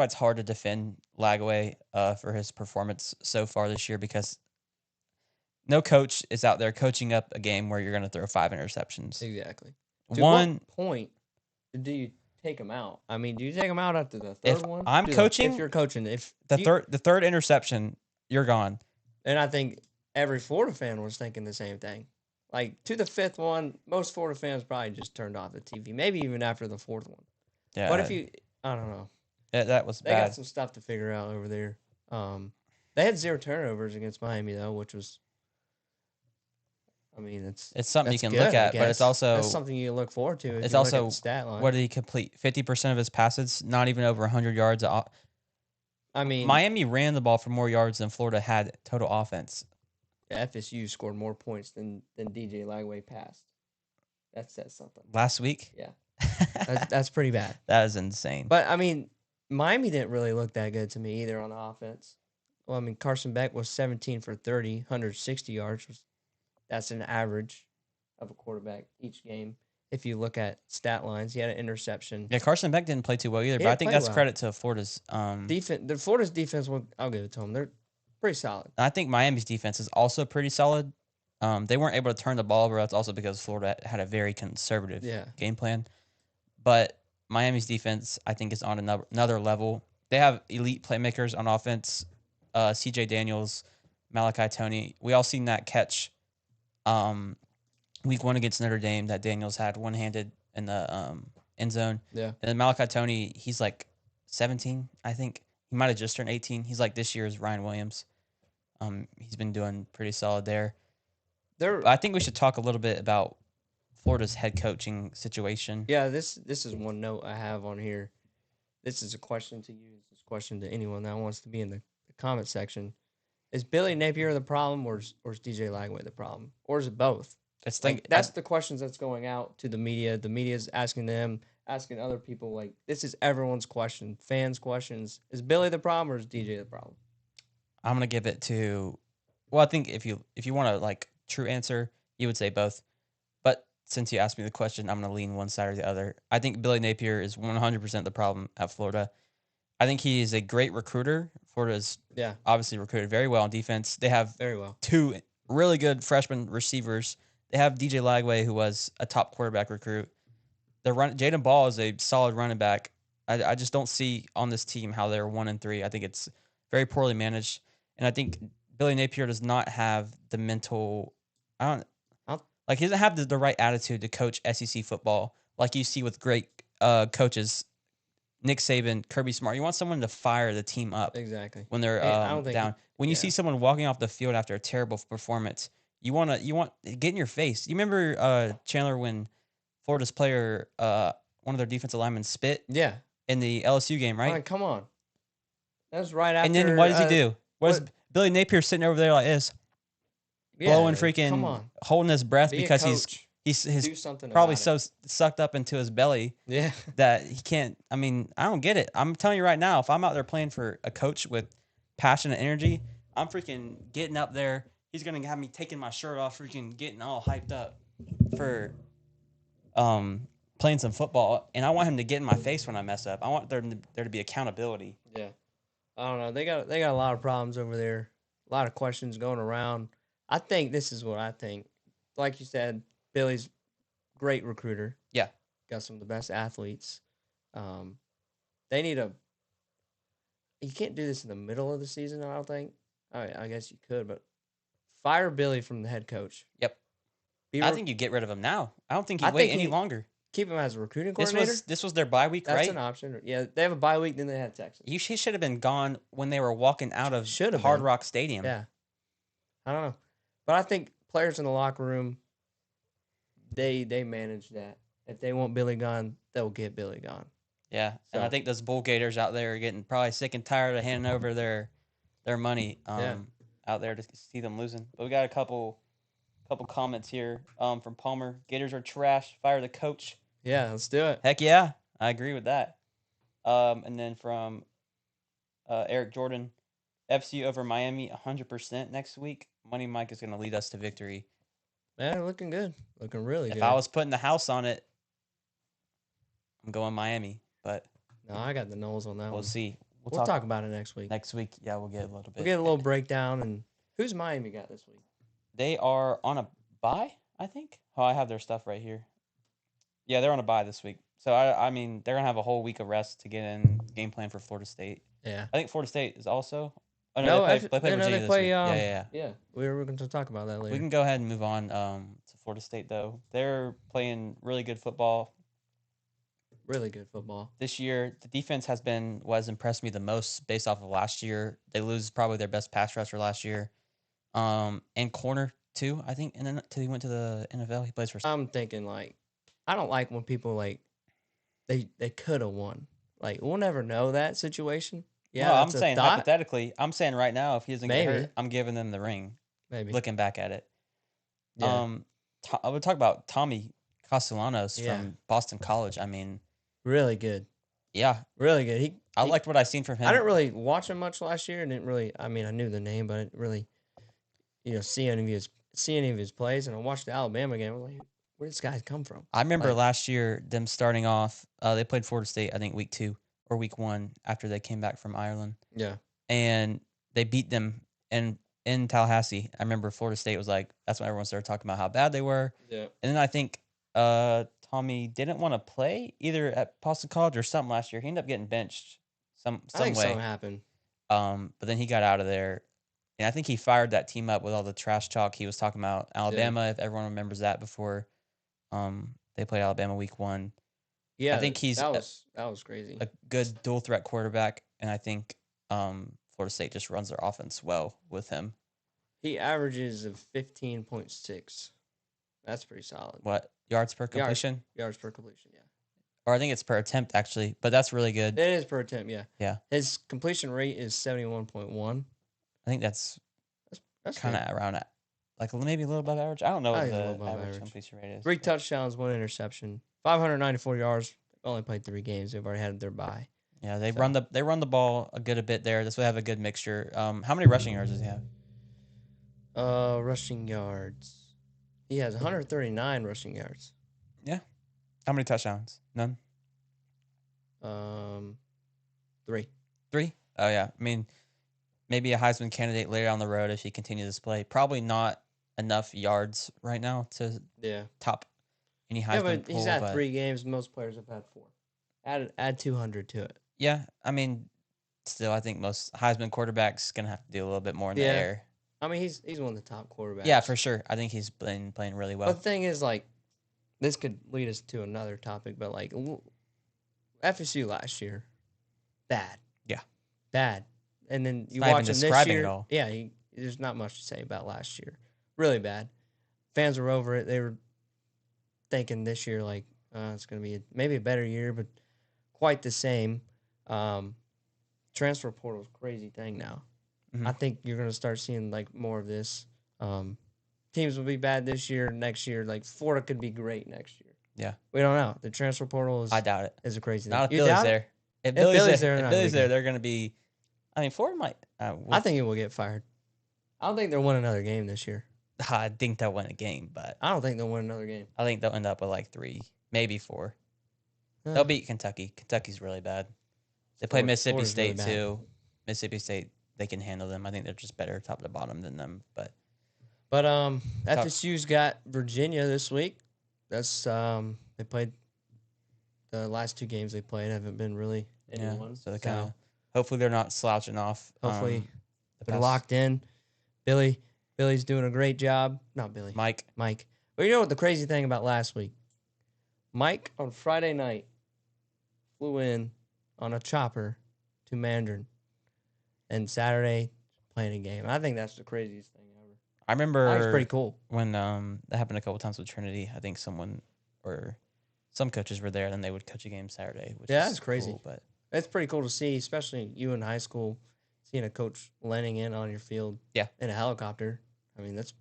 it's hard to defend Lagway for his performance so far this year, because no coach is out there coaching up a game where you're going to throw 5 interceptions. Exactly. To what point do you take him out? I mean, do you take him out after the third one? I'm coaching, if you're coaching, the third interception, you're gone. And I think every Florida fan was thinking the same thing. Like, to the 5th one, most Florida fans probably just turned off the TV. Maybe even after the 4th one. Yeah. But I don't know. That was bad. They got some stuff to figure out over there. They had 0 turnovers against Miami, though, which was, I mean, it's something you can look at, but it's also that's something you look forward to. It's also, look at the stat line. What did he complete? 50% of his passes, not even over 100 yards. I mean, Miami ran the ball for more yards than Florida had total offense. FSU scored more points than DJ Lagway passed. That says something. Last week? Yeah. That's pretty bad. That is insane. But, I mean, Miami didn't really look that good to me either on offense. Well, I mean, Carson Beck was 17 for 30, 160 yards. That's an average of a quarterback each game. If you look at stat lines, he had an interception. Yeah, Carson Beck didn't play too well either, but I think that's credit to Florida's defense. The Florida's defense, I'll give it to them. They're pretty solid. I think Miami's defense is also pretty solid. They weren't able to turn the ball over. That's also because Florida had a very conservative game plan. But Miami's defense, I think, is on another level. They have elite playmakers on offense. C.J. Daniels, Malachi Toney. We all seen that catch week 1 against Notre Dame that Daniels had one-handed in the end zone. Yeah. And then Malachi Toney, he's like 17, I think. He might have just turned 18. He's like this year's Ryan Williams. He's been doing pretty solid there. I think we should talk a little bit about Florida's head coaching situation. Yeah, this is one note I have on here. This is a question to you. This is a question to anyone that wants to be in the comment section. Is Billy Napier the problem, or is DJ Lagway the problem? Or is it both? That's the questions that's going out to the media. The media's asking them, asking other people. Like, this is everyone's question, fans' questions. Is Billy the problem, or is DJ the problem? I'm gonna give it to. Well, I think if you want to like true answer, you would say both. But since you asked me the question, I'm gonna lean one side or the other. I think Billy Napier is 100% the problem at Florida. I think he is a great recruiter. Florida's obviously recruited very well on defense. They have very well 2 really good freshman receivers. They have DJ Lagway, who was a top quarterback recruit. Jaden Ball is a solid running back. I just don't see on this team how they're 1-3. I think it's very poorly managed, and I think Billy Napier does not have the mental. He doesn't have the right attitude to coach SEC football like you see with great coaches. Nick Saban, Kirby Smart. You want someone to fire the team up Exactly. when they're down. When you see someone walking off the field after a terrible performance, you want get in your face. You remember Chandler when Florida's player, one of their defensive linemen, spit? Yeah. In the LSU game, right? Oh, come on. That was right after. And then what does he do? What is Billy Napier sitting over there like this, blowing freaking, holding his breath because he's probably so sucked up into his belly that he can't. I mean, I don't get it. I'm telling you right now, if I'm out there playing for a coach with passion and energy, I'm freaking getting up there. He's going to have me taking my shirt off, freaking getting all hyped up for playing some football, and I want him to get in my face when I mess up. I want there to be accountability. Yeah, I don't know. They got a lot of problems over there. A lot of questions going around. I think this is what I think. Like you said, Billy's great recruiter. Yeah, got some of the best athletes. They need a. You can't do this in the middle of the season. I don't think. I guess you could, but fire Billy from the head coach. Yep. I think you get rid of him now. I don't think you wait any longer. Keep him as a recruiting coordinator. This was their bye week, right? That's an option. Yeah, they have a bye week, then they had Texas. He should have been gone when they were walking out of Hard Rock Stadium. Yeah. I don't know. But I think players in the locker room, they manage that. If they want Billy gone, they'll get Billy gone. Yeah, and I think those Bull Gators out there are getting probably sick and tired of handing over their money out there to see them losing. But we got a couple comments here from Palmer. Gators are trash. Fire the coach. Yeah, let's do it. Heck yeah, I agree with that. And then from Eric Jordan, FC over Miami 100% next week. Money Mike is going to lead us to victory. Yeah, looking good. Looking really good. If I was putting the house on it, I'm going Miami. But no, I got the nose on that one. We'll see. We'll talk about it next week. Next week, yeah, we'll get a little bit. We'll get a little breakdown. And who's Miami got this week? They are on a bye, I think. Oh, I have their stuff right here. Yeah, they're on a bye this week. So, I mean, they're going to have a whole week of rest to get in game plan for Florida State. Yeah. I think Florida State is also. Oh, no, they play Virginia this week. Yeah. We were going to talk about that later. We can go ahead and move on to Florida State, though. They're playing really good football. Really good football. This year, the defense has been what has impressed me the most based off of last year. They lose probably their best pass rusher last year. And corner, too, I think. And then until he went to the NFL, he plays for. I'm thinking, I don't like when people, they could have won. We'll never know that situation. Yeah, no, I'm saying hypothetically. I'm saying right now, if he doesn't get hurt, I'm giving them the ring. Maybe. Looking back at it. Yeah. I would talk about Tommy Castellanos from Boston College. I mean. Really good. Yeah. Really good. I liked what I seen from him. I didn't really watch him much last year. I knew the name, but I didn't really, see any of his plays. And I watched the Alabama game. I was like, where did this guy come from? I remember last year them starting off. They played Florida State, I think, week 2 or week 1 after they came back from Ireland. Yeah. And they beat them in Tallahassee. I remember Florida State was like, that's when everyone started talking about how bad they were. Yeah. And then I think Tommy didn't want to play either at Boston College or something last year. He ended up getting benched some I think way. something happened. But then he got out of there. And I think he fired that team up with all the trash talk he was talking about. Alabama, if everyone remembers that before they played Alabama week 1. Yeah, I think that was crazy. A good dual threat quarterback, and I think Florida State just runs their offense well with him. He averages of 15.6. That's pretty solid. What? Yards per completion? Yards per completion, yeah. Or I think it's per attempt, actually, but that's really good. It is per attempt, yeah. Yeah. His completion rate is 71.1. I think that's kind of around it. Maybe a little above average. I don't know what the average completion rate is. 3 touchdowns, 1 interception, 594 yards. Only played 3 games. They've already had their bye. Yeah, they run the ball a bit there. This would have a good mixture. How many rushing yards does he have? Rushing yards. He has 139 rushing yards. Yeah. How many touchdowns? None. 3. 3? Oh yeah. I mean, maybe a Heisman candidate later on the road if he continues to play. Probably not enough yards right now to top any Heisman Yeah, but pool. he's had 3 games. Most players have had 4. Add 200 to it. Yeah, I mean, still, I think most Heisman quarterbacks gonna have to do a little bit more in the air. I mean, he's one of the top quarterbacks. Yeah, for sure. I think he's been playing really well. But the thing is, like, this could lead us to another topic, but like FSU last year, bad. Yeah, bad. And then you not watch even him this describing year. it all. Yeah, there's not much to say about last year. Really bad. Fans were over it. They were thinking this year like it's going to be maybe a better year, but quite the same. Transfer portal is a crazy thing now. I think you're going to start seeing like more of this. Teams will be bad this year, next year. Like Florida could be great next year. Yeah, we don't know. The transfer portal is. I doubt it. Is a crazy Not thing. if Billy's there. If Billy's there, they're going to be. I mean, Florida might. I think it will get fired. I don't think they'll win another game this year. I think they'll win a game, but I don't think they'll win another game. I think they'll end up with like 3, maybe 4. They'll beat Kentucky. Kentucky's really bad. They play Mississippi State really too. Mississippi State, they can handle them. I think they're just better top to bottom than them. But FSU's got Virginia this week. That's they played the last 2 games they played haven't been really anyone. So they kind of hopefully they're not slouching off. Hopefully they're locked in. Billy's doing a great job. Not Billy. Mike. But you know what the crazy thing about last week? Mike on Friday night flew in on a chopper to Mandarin, and Saturday playing a game. I think that's the craziest thing ever. I remember that was pretty cool when that happened a couple times with Trinity. I think someone or some coaches were there, and then they would coach a game Saturday. Which that's crazy. Cool, but it's pretty cool to see, especially you in high school, seeing a coach landing in on your field. Yeah. In a helicopter. I mean, that's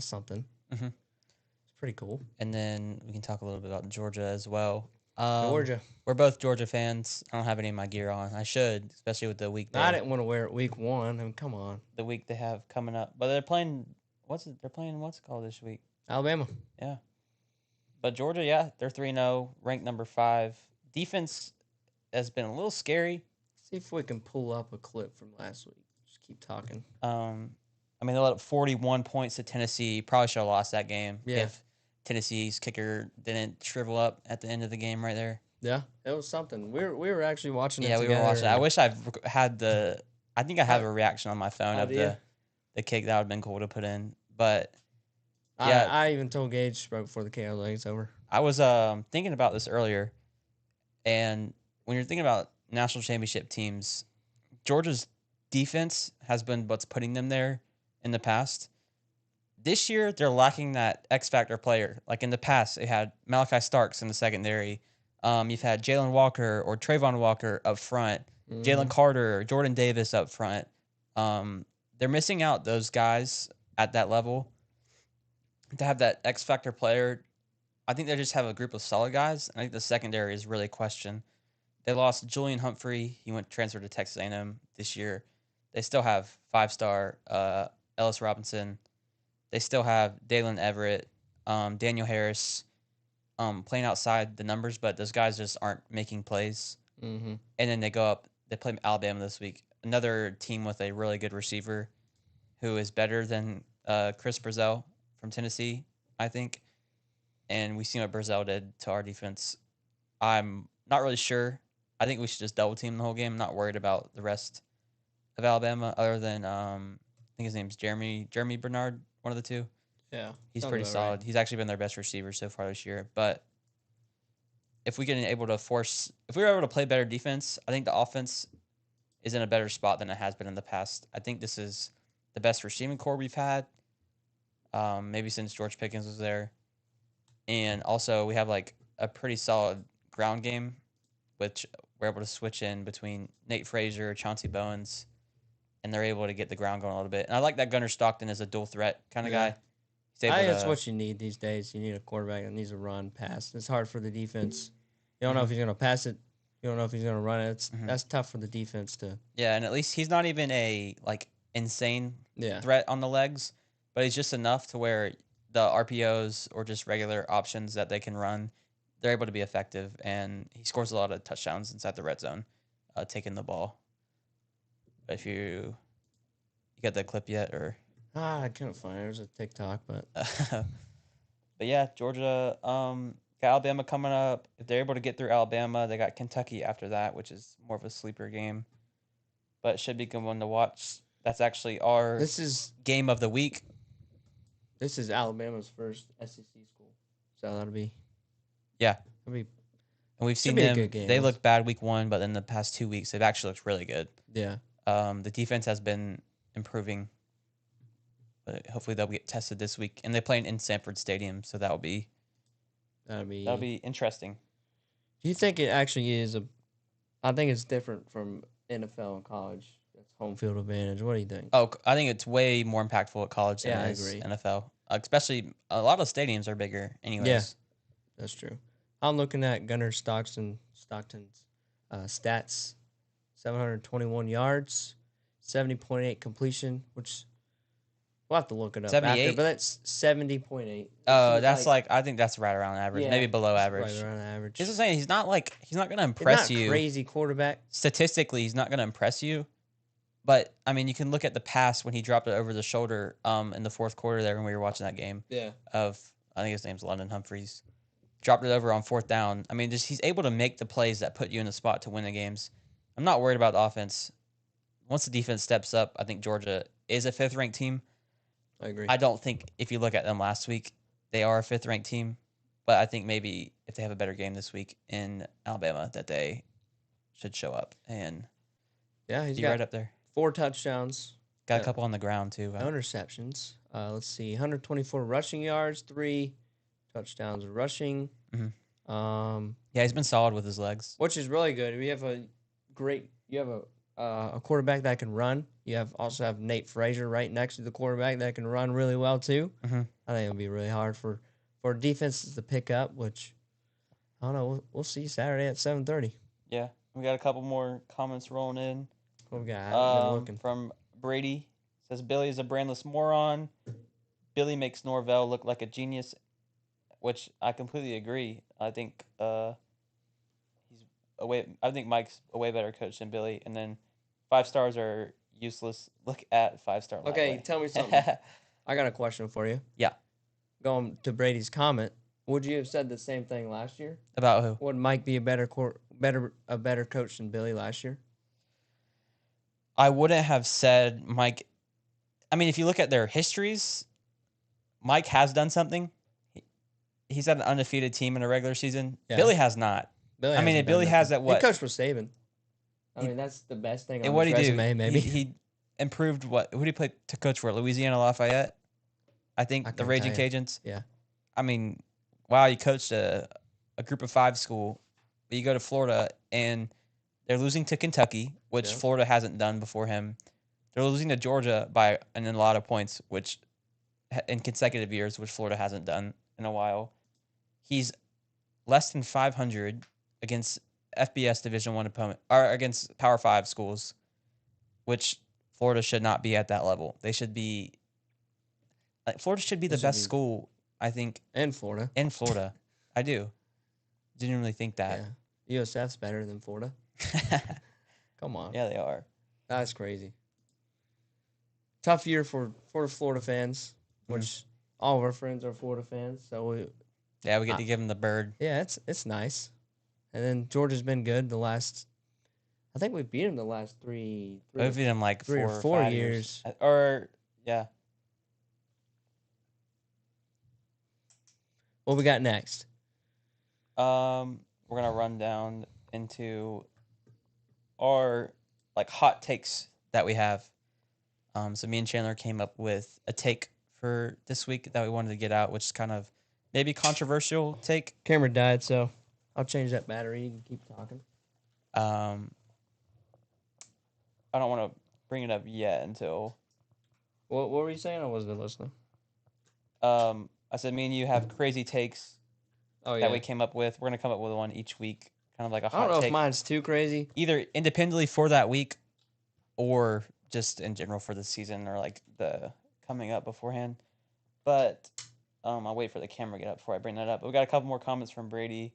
something. Mm-hmm. It's pretty cool. And then we can talk a little bit about Georgia as well. Georgia. We're both Georgia fans. I don't have any of my gear on. I should, especially with the week. I didn't want to wear it week 1. I mean, come on. The week they have coming up, but they're playing. They're playing what's it called this week? Alabama. Yeah. But Georgia, yeah, they're 3-0, ranked number 5. Defense has been a little scary. See if we can pull up a clip from last week. Just keep talking. I mean, they let up 41 points to Tennessee. Probably should have lost that game if Tennessee's kicker didn't shrivel up at the end of the game right there. Yeah, it was something. We were actually watching it together. Yeah, we were watching it. I wish I had I think I have a reaction on my phone of the kick. That would have been cool to put in. But, yeah. I even told Gaige right before the kick, I was like, it's over. I was thinking about this earlier. And when you're thinking about national championship teams, Georgia's defense has been what's putting them there in the past. This year, they're lacking that X factor player. Like in the past, they had Malachi Starks in the secondary. You've had Jalen Walker or Trayvon Walker up front, Jalen Carter, Jordan Davis up front. They're missing out those guys at that level to have that X factor player. I think they just have a group of solid guys. I think the secondary is really a question. They lost Julian Humphrey. He went transferred to Texas A&M this year. They still have 5-star Ellis Robinson. They still have Dalen Everett, Daniel Harris playing outside the numbers, but those guys just aren't making plays. Mm-hmm. And then they go up. They play Alabama this week. Another team with a really good receiver who is better than Chris Brazell from Tennessee, I think. And we see what Brazell did to our defense. I'm not really sure. I think we should just double team the whole game. I'm not worried about the rest of Alabama other than I think his name's Jeremy Bernard, one of the two. Yeah. He's pretty solid. Right. He's actually been their best receiver so far this year. But if we were able to play better defense, I think the offense is in a better spot than it has been in the past. I think this is the best receiving core we've had, maybe since George Pickens was there. And also we have like a pretty solid ground game, which we're able to switch in between Nate Frazier, Chauncey Bowens, and they're able to get the ground going a little bit. And I like that Gunnar Stockton is a dual threat kind of guy. I think that's what you need these days. You need a quarterback that needs to run, pass. It's hard for the defense. You don't know if he's going to pass it. You don't know if he's going to run it. That's tough for the defense to. Yeah, and at least he's not even a insane threat on the legs, but he's just enough to where the RPOs or just regular options that they can run, they're able to be effective, and he scores a lot of touchdowns inside the red zone, taking the ball. If you got that clip yet, or I couldn't find it. It was a TikTok, but But yeah, Georgia got Alabama coming up. If they're able to get through Alabama, they got Kentucky after that, which is more of a sleeper game. But it should be a good one to watch. That's actually our this is game of the week. Alabama's first SEC school, so that'll be Yeah. that'll be And we've seen be a them. good game. They looked bad week 1, but in the past 2 weeks, they've actually looked really good. yeah. The defense has been improving. But hopefully they'll get tested this week. And they're playing in Sanford Stadium, so that'll be interesting. Do you think it actually is I think it's different from NFL and college. It's home field advantage. What do you think? Oh, I think it's way more impactful at college than Yeah, it I is agree. NFL. Especially a lot of stadiums are bigger anyways. Yeah. That's true. I'm looking at Gunnar Stockton's stats: 721 yards, 70.8 completion, which we'll have to look it up after. 78? But that's 70.8. Oh, that's I think that's right around average, Yeah, maybe below it's average. right around average. He's just saying he's not going to He's impress not a you. crazy quarterback. Statistically, he's not going to impress you. But I mean, you can look at the pass when he dropped it over the shoulder in the fourth quarter there when we were watching that game. Yeah. I think his name's London Humphreys. Dropped it over on 4th down. I mean, he's able to make the plays that put you in the spot to win the games. I'm not worried about the offense. Once the defense steps up, I think Georgia is a 5th-ranked team. I agree. I don't think if you look at them last week, they are a 5th-ranked team. But I think maybe if they have a better game this week in Alabama, that they should show up and He's be got right up there. 4 touchdowns. Got a couple on the ground, too. No interceptions. Let's see. 124 rushing yards, 3 touchdowns rushing. Yeah, he's been solid with his legs. Which is really good. You have a quarterback that can run. You also have Nate Frazier right next to the quarterback that can run really well too. Mm-hmm. I think it'll be really hard for defenses to pick up. Which I don't know. We'll see Saturday at 7:30. Yeah, we got a couple more comments rolling in. What we got? I've been looking. From Brady says Billy is a brainless moron. Billy makes Norvell look like a genius, which I completely agree. I think I think Mike's a way better coach than Billy. And then 5 stars are useless. Look at 5-star. Okay, tell me something. I got a question for you. Yeah. Going to Brady's comment, would you have said the same thing last year? About who? Would Mike be a better coach than Billy last year? I wouldn't have said Mike. I mean, if you look at their histories, Mike has done something. He's had an undefeated team in a regular season. Yeah. Billy has not. Billy Billy has that what? He coached with Saban. I mean, that's the best thing on what his did he resume, do? maybe. He improved what? Who did he play to coach for? Louisiana Lafayette? I think the Raging Cajuns. Yeah. I mean, wow, you coached a group of 5 school, but you go to Florida and they're losing to Kentucky, which Florida hasn't done before him. They're losing to Georgia by a lot of points, which in consecutive years, which Florida hasn't done in a while. He's less than 500 against FBS Division I opponent, or against Power 5 schools, which Florida should not be at that level. They should be. Florida should be the best school, I think. In Florida. In Florida, I do. Didn't really think that. Yeah. USF's better than Florida. Come on. Yeah, they are. That's crazy. Tough year for Florida fans, which all of our friends are Florida fans. So we get to give them the bird. Yeah, it's nice. And then Georgia's been good the last. I think we beat them the last three. We've beat them like 3 4 or 4 5 years. Or yeah. What we got next? We're gonna run down into our hot takes that we have. So me and Chandler came up with a take for this week that we wanted to get out, which is kind of maybe controversial take. Camera died, so I'll change that battery. You can keep talking. I don't want to bring it up yet until. What were you saying? I wasn't listening. I said me and you have crazy takes that we came up with. We're gonna come up with one each week, kind of like a hot take. I don't know if mine's too crazy. Either independently for that week, or just in general for the season, or the coming up beforehand. But I'll wait for the camera to get up before I bring that up. But we got a couple more comments from Brady.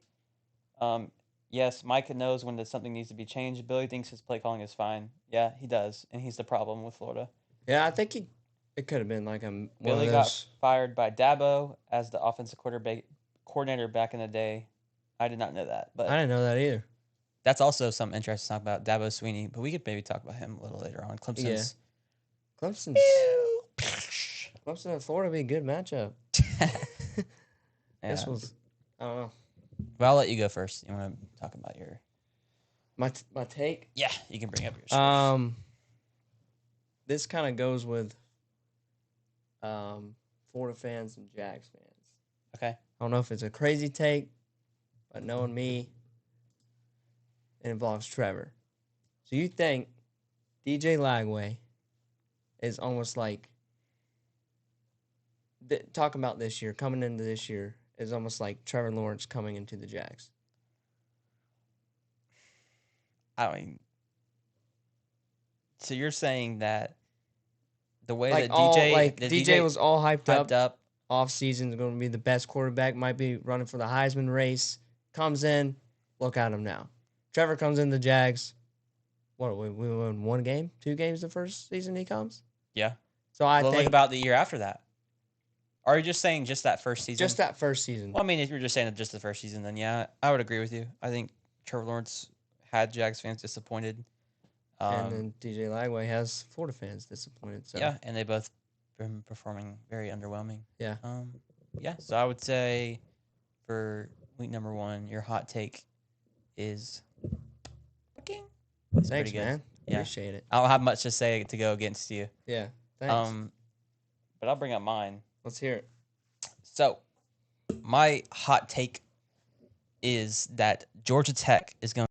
Yes, Mike knows when something needs to be changed. Billy thinks his play calling is fine. Yeah, he does, and he's the problem with Florida. Yeah, I think It could have been like one Billy of got those. fired by Dabo as the offensive coordinator back in the day. I did not know that, I but didn't know that either. that's also something interesting to talk about. Dabo Sweeney, but we could maybe talk about him a little later on. Clemson's. Clemson and Florida would be a good matchup. This was, I don't know. But I'll let you go first. You want to talk about your My take. Yeah, you can bring up yours. This kind of goes with Florida fans and Jags fans. Okay. I don't know if it's a crazy take, but knowing me, it involves Trevor. So you think DJ Lagway is almost like talking about this year, coming into this year, is almost like Trevor Lawrence coming into the Jags? I mean, so you're saying that the way that DJ was all hyped up off season is going to be the best quarterback, might be running for the Heisman race, comes in, look at him now. Trevor comes in the Jags. What, we won 1 game, 2 games the first season he comes? Yeah. So I think think about the year after that. Are you just saying just that first season? Just that first season. Well, I mean, if you're just saying just the first season, then yeah, I would agree with you. I think Trevor Lawrence had Jags fans disappointed. And then DJ Lagway has Florida fans disappointed. So. Yeah, and they both been performing very underwhelming. Yeah. Yeah, so I would say for week number 1, your hot take is working. Thanks, man. Yeah. Appreciate it. I don't have much to say to go against you. Yeah, thanks. But I'll bring up mine. Let's hear it. So, my hot take is that Georgia Tech is going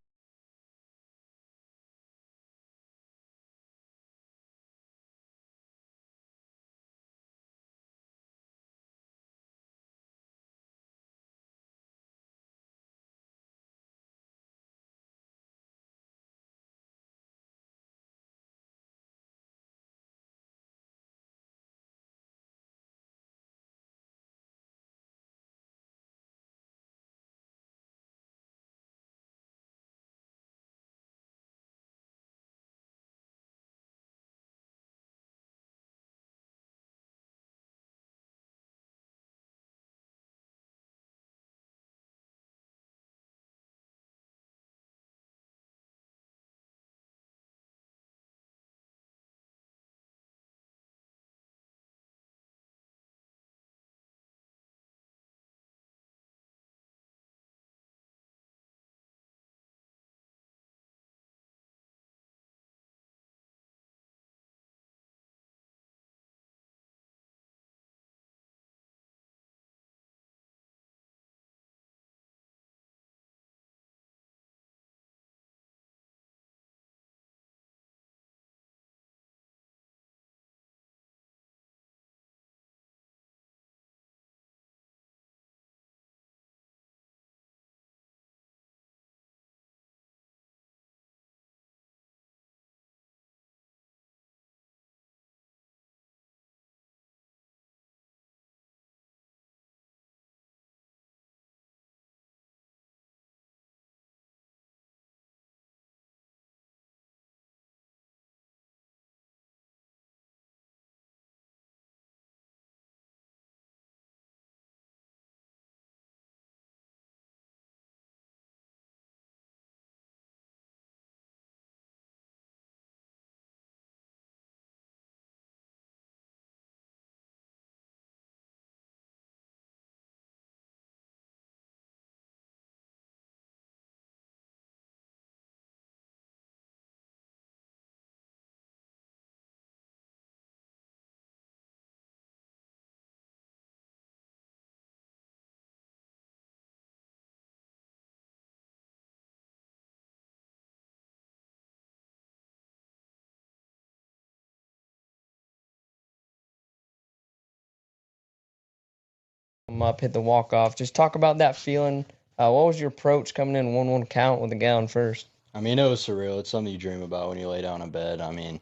Up, hit the walk-off. Just talk about that feeling. What was your approach coming in 1-1 count with the guy on first? I mean, it was surreal. It's something you dream about when you lay down in bed. I mean,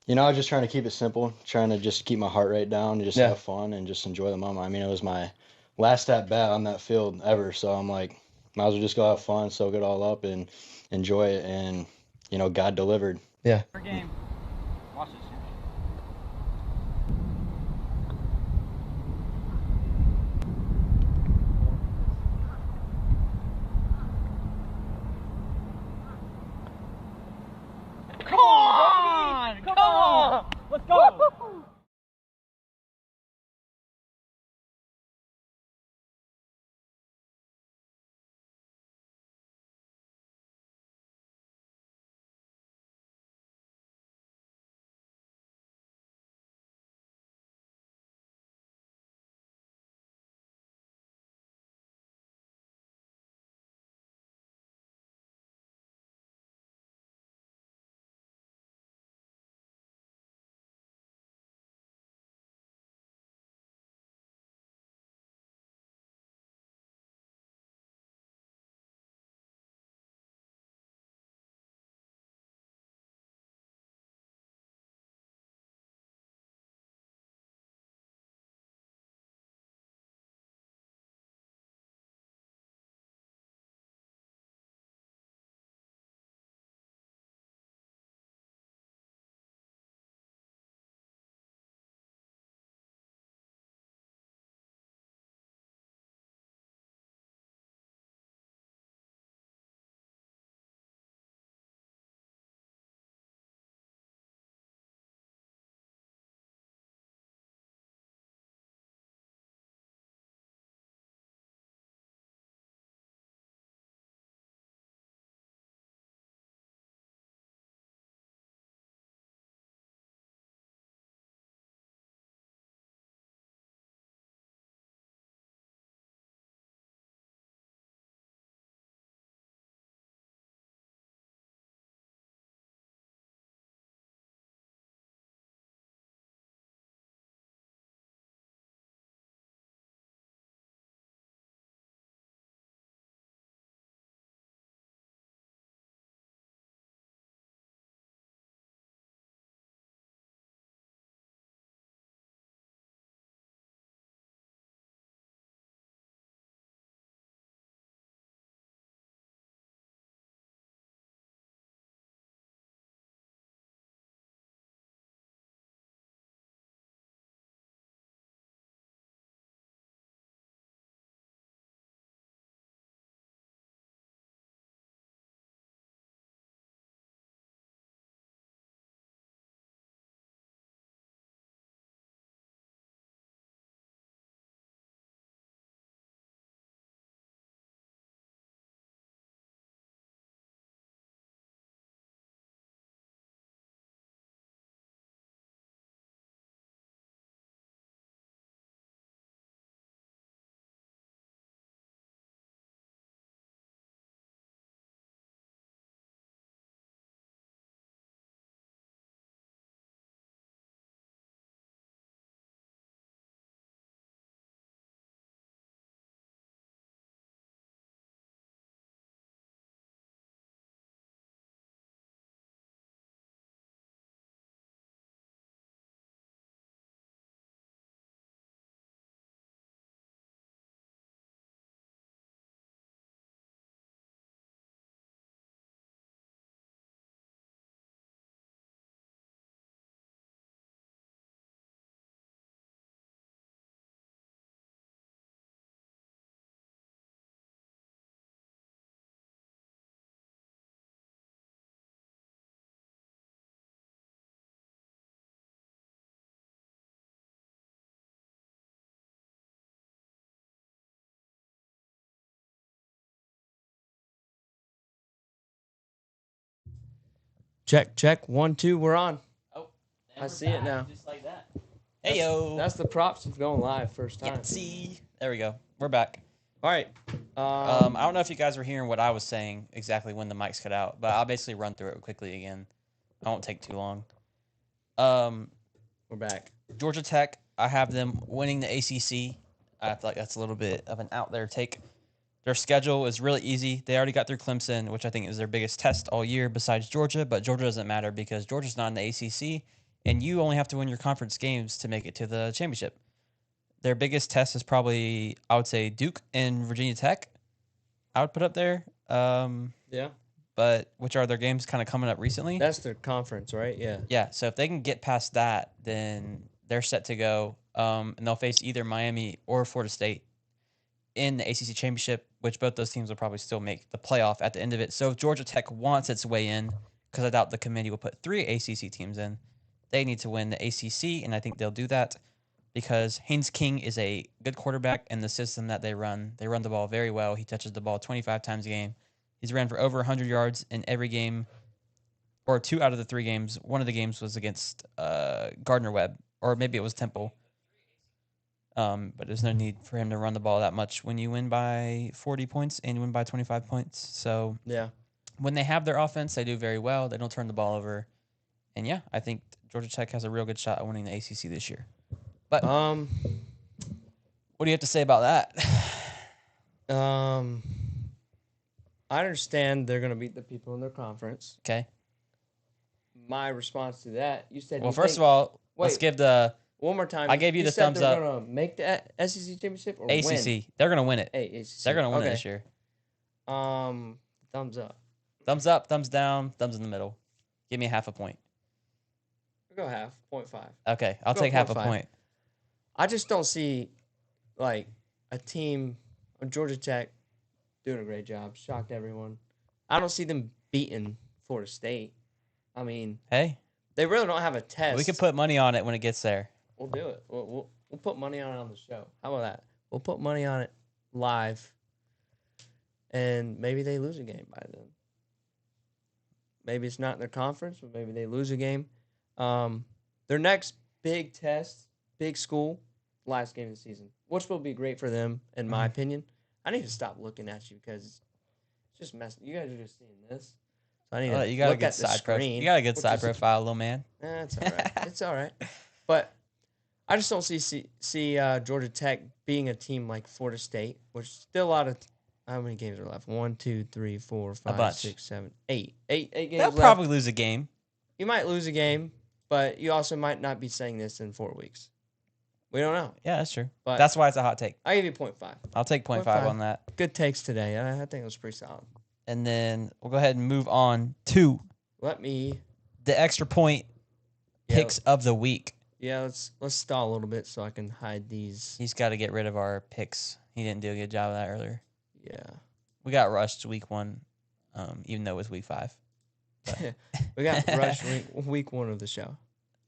you know, I was just trying to keep it simple, trying to just keep my heart rate down and just have fun and just enjoy the moment. I mean, it was my last at bat on that field ever, so I'm like, might as well just go have fun, soak it all up, and enjoy it. And, you know, God delivered. Yeah. Game. Watch this. Check, check. 1, 2. We're on. Oh, I see it now. Just like that. Hey yo. That's the props of going live first time. Yeah, see. There we go. We're back. All right. I don't know if you guys were hearing what I was saying exactly when the mics cut out, but I'll basically run through it quickly again. I won't take too long. We're back. Georgia Tech, I have them winning the ACC. I feel like that's a little bit of an out there take. Their schedule is really easy. They already got through Clemson, which I think is their biggest test all year besides Georgia, but Georgia doesn't matter because Georgia's not in the ACC, and you only have to win your conference games to make it to the championship. Their biggest test is probably, I would say, Duke and Virginia Tech. I would put up there. Yeah. But which are their games kind of coming up recently? That's their conference, right? Yeah. Yeah. So if they can get past that, then they're set to go. And they'll face either Miami or Florida State in the ACC championship, which both those teams will probably still make the playoff at the end of it. So if Georgia Tech wants its way in, because I doubt the committee will put 3 ACC teams in, they need to win the ACC, and I think they'll do that because Haynes King is a good quarterback in the system that they run. They run the ball very well. He touches the ball 25 times a game. He's ran for over 100 yards in every game, or 2 out of the 3 games. One of the games was against Gardner-Webb, or maybe it was Temple. But there's no need for him to run the ball that much when you win by 40 points and you win by 25 points. So yeah, when they have their offense, they do very well. They don't turn the ball over. And yeah, I think Georgia Tech has a real good shot at winning the ACC this year. But what do you have to say about that? I understand they're going to beat the people in their conference. Okay. My response to that, you said. Well, first of all, let's give the. One more time. I gave you the thumbs up. They're going to make the SEC championship or ACC. win? They're going to win it. ACC. They're going to win it this year. Thumbs up. Thumbs up, thumbs down, thumbs in the middle. Give me half a point. We'll go half, 0.5. Okay, I'll take half a point. I just don't see, like, a team of Georgia Tech doing a great job. Shocked everyone. I don't see them beating Florida State. I mean, hey, they really don't have a test. We can put money on it when it gets there. We'll do it. We'll put money on it on the show. How about that? We'll put money on it live, and maybe they lose a game by then. Maybe it's not in their conference, but maybe they lose a game. Their next big test, big school, last game of the season, which will be great for them, in my opinion. I need to stop looking at you because it's just messing. You guys are just seeing this. So I need to you got look a good at the side screen. You got a good side profile, little man. It's all right. It's all right. But I just don't see Georgia Tech being a team like Florida State, which is still a lot of. How many games are left? 1, 2, 3, 4, 5, 6, 7, 8. 8 games They'll left. probably lose a game. You might lose a game, but you also might not be saying this in 4 weeks. We don't know. Yeah, that's true. But that's why it's a hot take. I give you 0.5. I'll take 0.5 on that. Good takes today. I think it was pretty solid. And then we'll go ahead and move on to the extra point picks of the week. Yeah, let's stall a little bit so I can hide these. He's got to get rid of our picks. He didn't do a good job of that earlier. Yeah. We got rushed week 1, even though it was week 5. We got rushed week 1 of the show.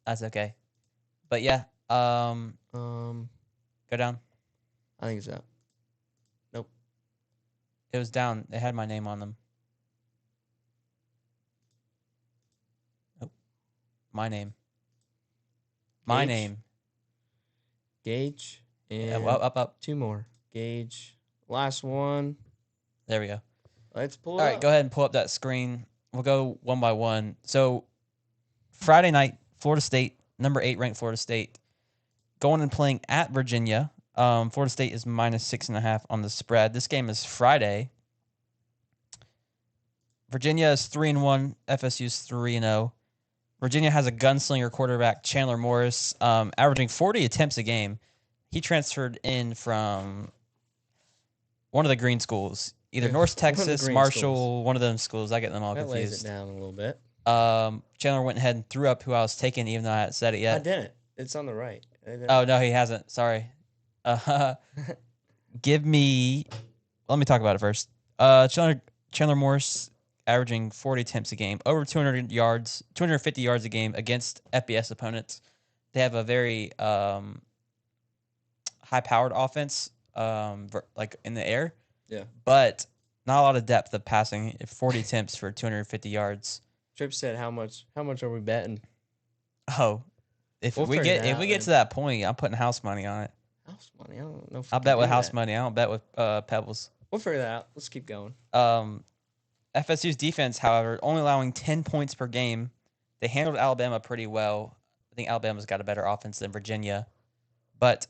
That's okay. But yeah, go down. I think it's up. Nope. It was down. It had my name on them. Nope. My name. My name. Gaige. And up. 2 more. Gaige. Last one. There we go. Let's pull it All right, up. go ahead and pull up that screen. We'll go one by one. So Friday night, Florida State, number 8 ranked Florida State, going and playing at Virginia. Florida State is -6.5 on the spread. This game is Friday. Virginia is 3-1. FSU is 3-0. Virginia has a gunslinger quarterback, Chandler Morris, averaging 40 attempts a game. He transferred in from one of the green schools, either North Texas, Marshall, one of them schools. I get them all confused. Lays it down a little bit. Chandler went ahead and threw up who I was taking, even though I hadn't said it yet. I didn't. It's on the right. Oh, no, he hasn't. Sorry. Give me... Let me talk about it first. Chandler Morris averaging 40 attempts a game, over 250 yards a game against FBS opponents. They have a very high-powered offense, like in the air. Yeah. But not a lot of depth of passing. 40 attempts for 250 yards. Tripp said, "How much are we betting?" Oh, if We'll we figure get that out, to that point, I'm putting house money on it. House money. I don't know if I'll we bet can with do house that. money. I don't bet with pebbles. We'll figure that out. Let's keep going. FSU's defense, however, only allowing 10 points per game. They handled Alabama pretty well. I think Alabama's got a better offense than Virginia, but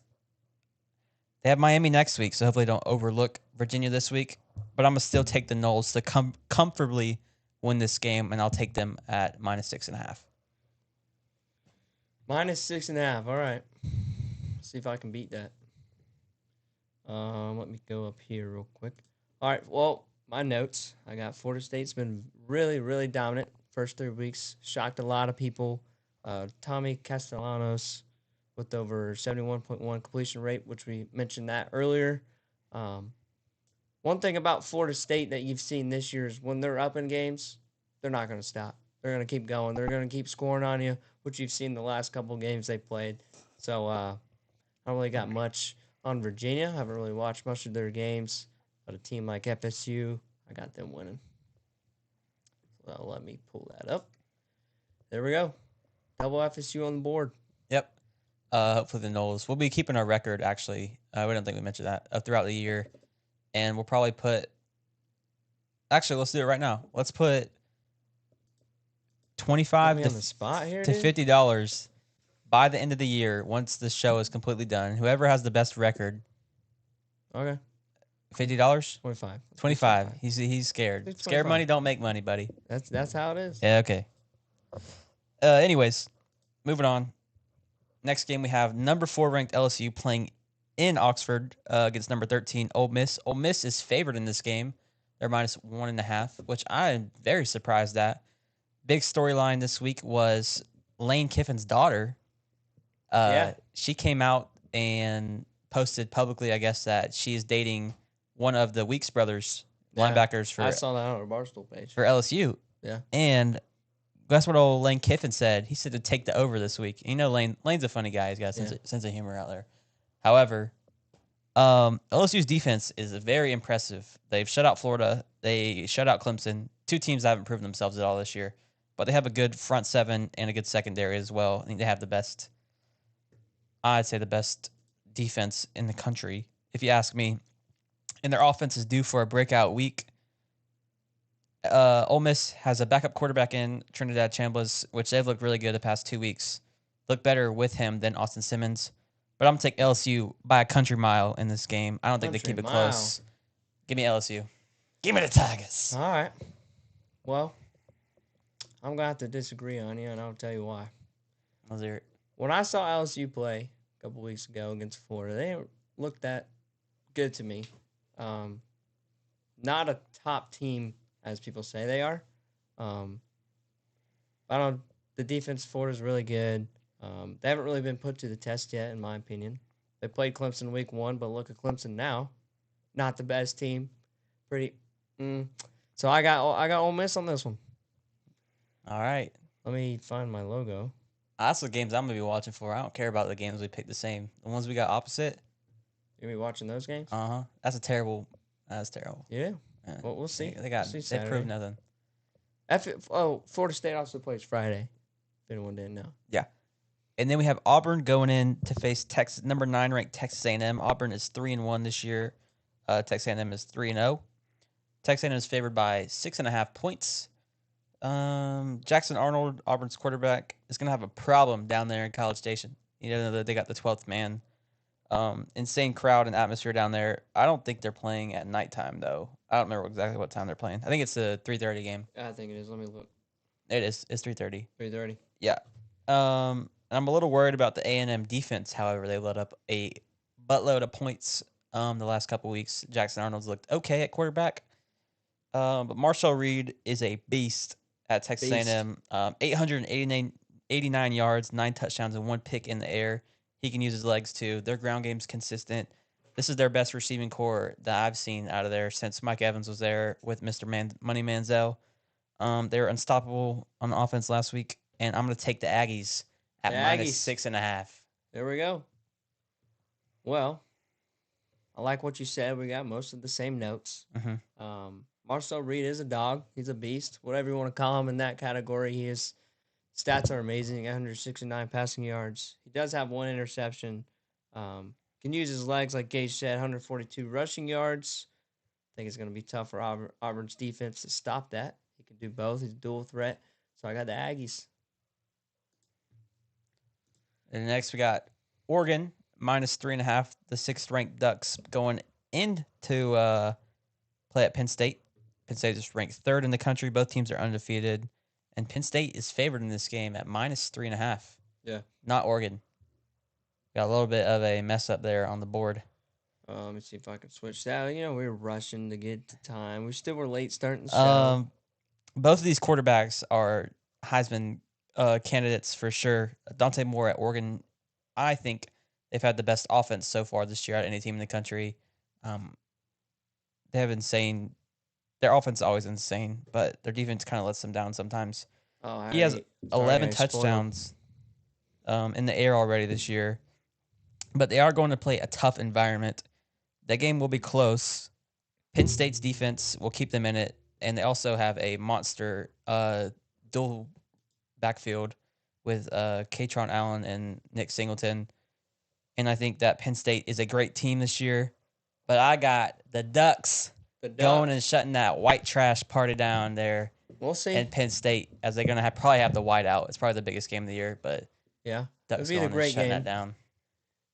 they have Miami next week, so hopefully they don't overlook Virginia this week. But I'm going to still take the Noles to comfortably win this game, and I'll take them at -6.5. -6.5. All right. See if I can beat that. Let me go up here real quick. All right. Well, my notes. I got Florida State's been really, really dominant first 3 weeks. Shocked a lot of people. Tommy Castellanos with over 71.1 completion rate, which we mentioned that earlier. One thing about Florida State that you've seen this year is when they're up in games, they're not going to stop. They're going to keep going. They're going to keep scoring on you, which you've seen the last couple games they played. So I don't really got much on Virginia. I haven't really watched much of their games. But a team like FSU, I got them winning. Well, let me pull that up. There we go. Double FSU on the board. Yep. Hopefully the Noles. We'll be keeping our record, actually. We don't think we mentioned that throughout the year. And we'll probably put... Actually, let's do it right now. Let's put $25 on the spot here, to $50 by the end of the year once the show is completely done. Whoever has the best record. Okay. $50? 25. He's scared. Scared money don't make money, buddy. That's how it is. Yeah, okay. Anyways, moving on. Next game we have number 4 ranked LSU playing in Oxford against number 13 Ole Miss. Ole Miss is favored in this game. They're -1.5, which I am very surprised at. Big storyline this week was Lane Kiffin's daughter. She came out and posted publicly, I guess, that she is dating one of the Weeks brothers, linebackers for. I saw that on our Barstool page for LSU. Yeah, and that's what old Lane Kiffin said. He said to take the over this week. You know, Lane's a funny guy. He's got a sense of humor out there. However, LSU's defense is very impressive. They've shut out Florida. They shut out Clemson. 2 teams that haven't proven themselves at all this year. But they have a good front 7 and a good secondary as well. I think they have the best defense in the country, if you ask me. And their offense is due for a breakout week. Ole Miss has a backup quarterback in Trinidad Chambliss, which they've looked really good the past 2 weeks. Look better with him than Austin Simmons. But I'm going to take LSU by a country mile in this game. I don't think they keep it close. Give me LSU. Give me the Tigers. All right. Well, I'm going to have to disagree on you, and I'll tell you why. Let's hear it. When I saw LSU play a couple weeks ago against Florida, they didn't look that good to me. Not a top team, as people say they are. The defense for Florida is really good. They haven't really been put to the test yet, in my opinion. They played Clemson week 1, but look at Clemson now. Not the best team. So I got Ole Miss on this one. All right. Let me find my logo. That's the games I'm going to be watching for. I don't care about the games we pick the same. The ones we got opposite. You're going to be watching those games? Uh-huh. That's terrible. Yeah. Well, we'll see. They proved nothing. Florida State also plays Friday, if anyone didn't know. Yeah. And then we have Auburn going in to face number 9 ranked Texas A&M. Auburn is 3-1 this year. Texas A&M is 3-0. Texas A&M is favored by 6.5 points. Jackson Arnold, Auburn's quarterback, is going to have a problem down there in College Station. You know that they got the 12th man. Insane crowd and atmosphere down there. I don't think they're playing at nighttime, though. I don't remember exactly what time they're playing. I think it's a 3:30 game. I think it is. Let me look. It is. It's 3:30. 3:30. Yeah. I'm a little worried about the A&M defense. However, they let up a buttload of points the last couple weeks. Jackson Arnold's looked okay at quarterback. But Marshall Reed is a beast at Texas A&M. 889 yards, 9 touchdowns, and 1 pick in the air. He can use his legs too. Their ground game's consistent. This is their best receiving core that I've seen out of there since Mike Evans was there with Mr. Money Manziel. They were unstoppable on offense last week, and I'm going to take the Aggies at -6.5. There we go. Well, I like what you said. We got most of the same notes. Mm-hmm. Marcel Reed is a dog. He's a beast. Whatever you want to call him in that category, his stats are amazing. 169 passing yards. He does have 1 interception. Can use his legs, like Gaige said. 142 rushing yards. I think it's going to be tough for Auburn's defense to stop that. He can do both. He's a dual threat. So I got the Aggies. And next we got Oregon -3.5. The 6th-ranked Ducks going into play at Penn State. Penn State is ranked 3rd in the country. Both teams are undefeated. And Penn State is favored in this game at -3.5. Yeah. Not Oregon. Got a little bit of a mess up there on the board. Let me see if I can switch that. We were rushing to get to time. We still were late starting the show. Both of these quarterbacks are Heisman candidates for sure. Dante Moore at Oregon, I think they've had the best offense so far this year out of any team in the country. They have insane. Their offense is always insane, but their defense kind of lets them down sometimes. He has 11 touchdowns in the air already this year, but they are going to play a tough environment. That game will be close. Penn State's defense will keep them in it, and they also have a monster dual backfield with Katron Allen and Nick Singleton. And I think that Penn State is a great team this year, but I got the Ducks. Going and shutting that white trash party down there. We'll see. And Penn State, as they're going to probably have the white out. It's probably the biggest game of the year, but yeah, Ducks it'll be a great shutting game. that down.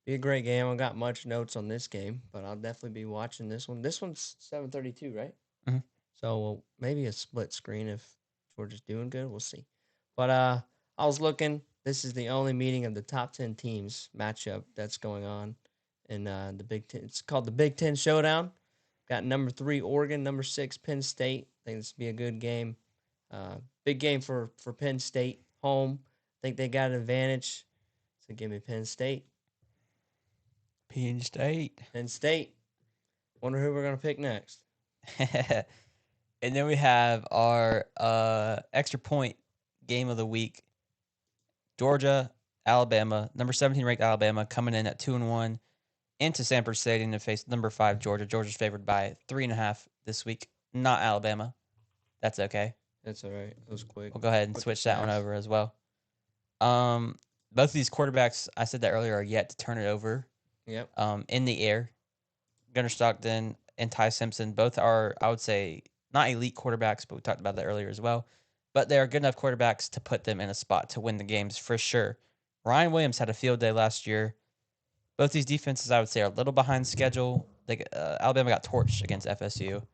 Be a great game. I got much notes on this game, but I'll definitely be watching this one. This one's 7:32, right? Mm-hmm. So maybe a split screen if Georgia's doing good. We'll see. But I was looking. This is the only meeting of the top 10 teams matchup that's going on in the Big Ten. It's called the Big Ten Showdown. Got number 3 Oregon, number 6 Penn State. I think this will be a good game. Big game for Penn State home. I think they got an advantage. So give me Penn State. Penn State. Penn State. Wonder who we're gonna pick next. And then we have our extra point game of the week. Georgia, Alabama, number 17 ranked Alabama coming in at 2-1. Into Sanford Stadium to face number 5 Georgia. Georgia's favored by 3.5 this week. Not Alabama. That's okay. That's all right. It was quick. We'll go ahead and switch that one over as well. Both of these quarterbacks, I said that earlier, are yet to turn it over. Yep. In the air. Gunnar Stockton and Ty Simpson both are, I would say, not elite quarterbacks, but we talked about that earlier as well. But they are good enough quarterbacks to put them in a spot to win the games for sure. Ryan Williams had a field day last year. Both these defenses, I would say, are a little behind schedule. Alabama got torched against FSU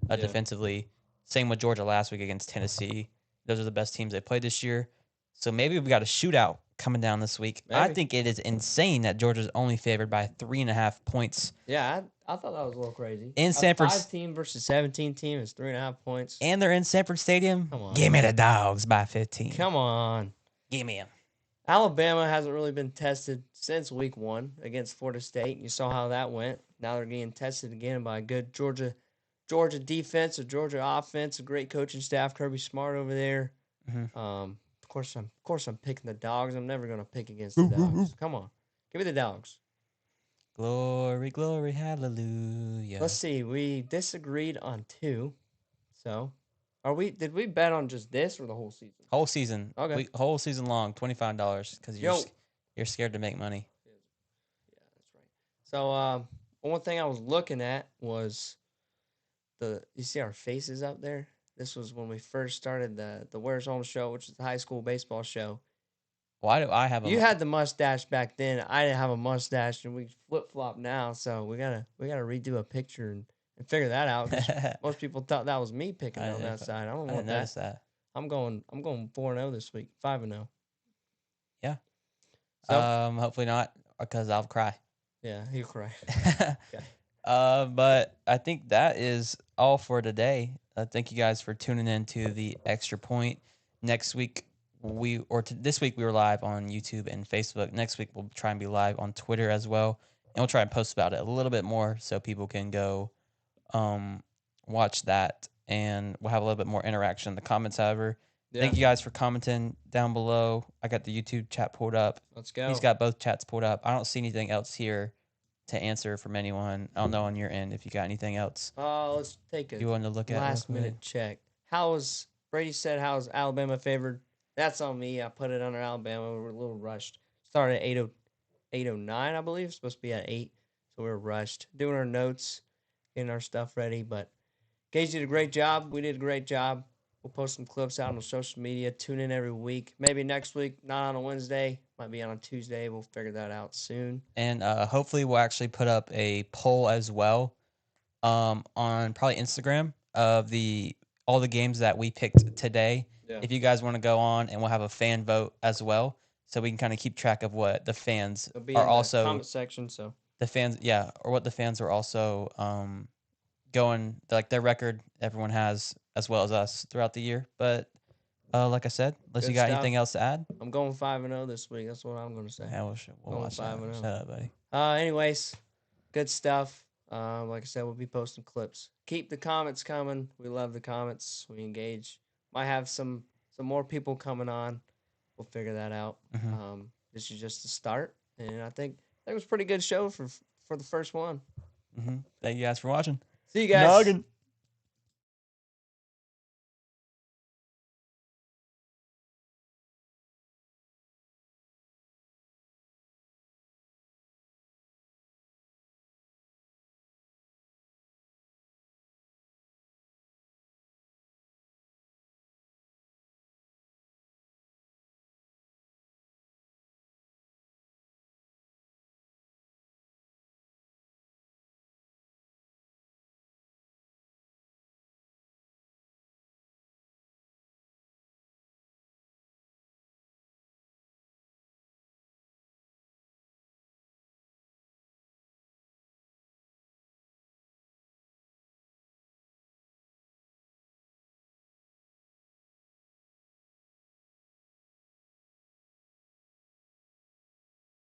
defensively. Same with Georgia last week against Tennessee. Those are the best teams they played this year. So maybe we got a shootout coming down this week. Maybe. I think it is insane that Georgia's only favored by 3.5 points. Yeah, I thought that was a little crazy. In Sanford, 5 team versus 17 team is 3.5 points. And they're in Sanford Stadium. Come on. Give me the Dogs by 15. Come on. Give me them. Alabama hasn't really been tested since week 1 against Florida State. You saw how that went. Now they're getting tested again by a good Georgia defense, a Georgia offense, a great coaching staff. Kirby Smart over there. Mm-hmm. Of course I'm picking the Dogs. I'm never gonna pick against the Dogs. Come on, give me the Dogs. Glory, glory, hallelujah. Let's see. We disagreed on 2. So, did we bet on just this or the whole season? Whole season. Okay. Whole season long, $25 because you're scared to make money. Yeah, that's right. So, one thing I was looking at was you see our faces out there? This was when we first started the Where's Home show, which is the high school baseball show. Why do I have You had the mustache back then. I didn't have a mustache, and we flip-flop now, so we gotta redo a picture and figure that out. 'Cause most people thought that was me picking on that side. I don't want that. I'm going 4-0 this week, 5-0. Yeah. So, hopefully not, because I'll cry. Yeah, he'll cry. Okay. But I think that is all for today. Thank you guys for tuning in to the Extra Point. Next week this week we were live on YouTube and Facebook. Next week we'll try and be live on Twitter as well, and we'll try and post about it a little bit more so people can go watch that, and we'll have a little bit more interaction in the comments. However, thank you guys for commenting down below. I got the YouTube chat pulled up. Let's go. He's got both chats pulled up. I don't see anything else here to answer from anyone. I don't know on your end if you got anything else. Let's take a You want to look at last minute check. Brady said how's Alabama favored? That's on me. I put it under Alabama. We were a little rushed. Started at 8:09, I believe. It's supposed to be at 8, so we were rushed. Doing our notes, getting our stuff ready. But Gaige did a great job. We did a great job. We'll post some clips out on social media. Tune in every week. Maybe next week, not on a Wednesday. Might be on a Tuesday. We'll figure that out soon. And hopefully we'll actually put up a poll as well on probably Instagram of all the games that we picked today. Yeah. If you guys want to go on, and we'll have a fan vote as well, so we can kind of keep track of what the fans It'll be are in the also comment section. So the fans, yeah, or what the fans are also going, like their record everyone has as well as us throughout the year. But like I said, unless Good you got stuff. anything else to add, I'm going 5-0 this week. That's what I'm going to say. yeah, we'll Going watch that. 5-0. Shut up, buddy. Anyways, good stuff. Like I said, we'll be posting clips. Keep the comments coming. We love the comments. We engage. Might have some more people coming on. We'll figure that out. This is just the start, and I think that was a pretty good show for the first one. Thank you guys for watching. See you guys. Noggin.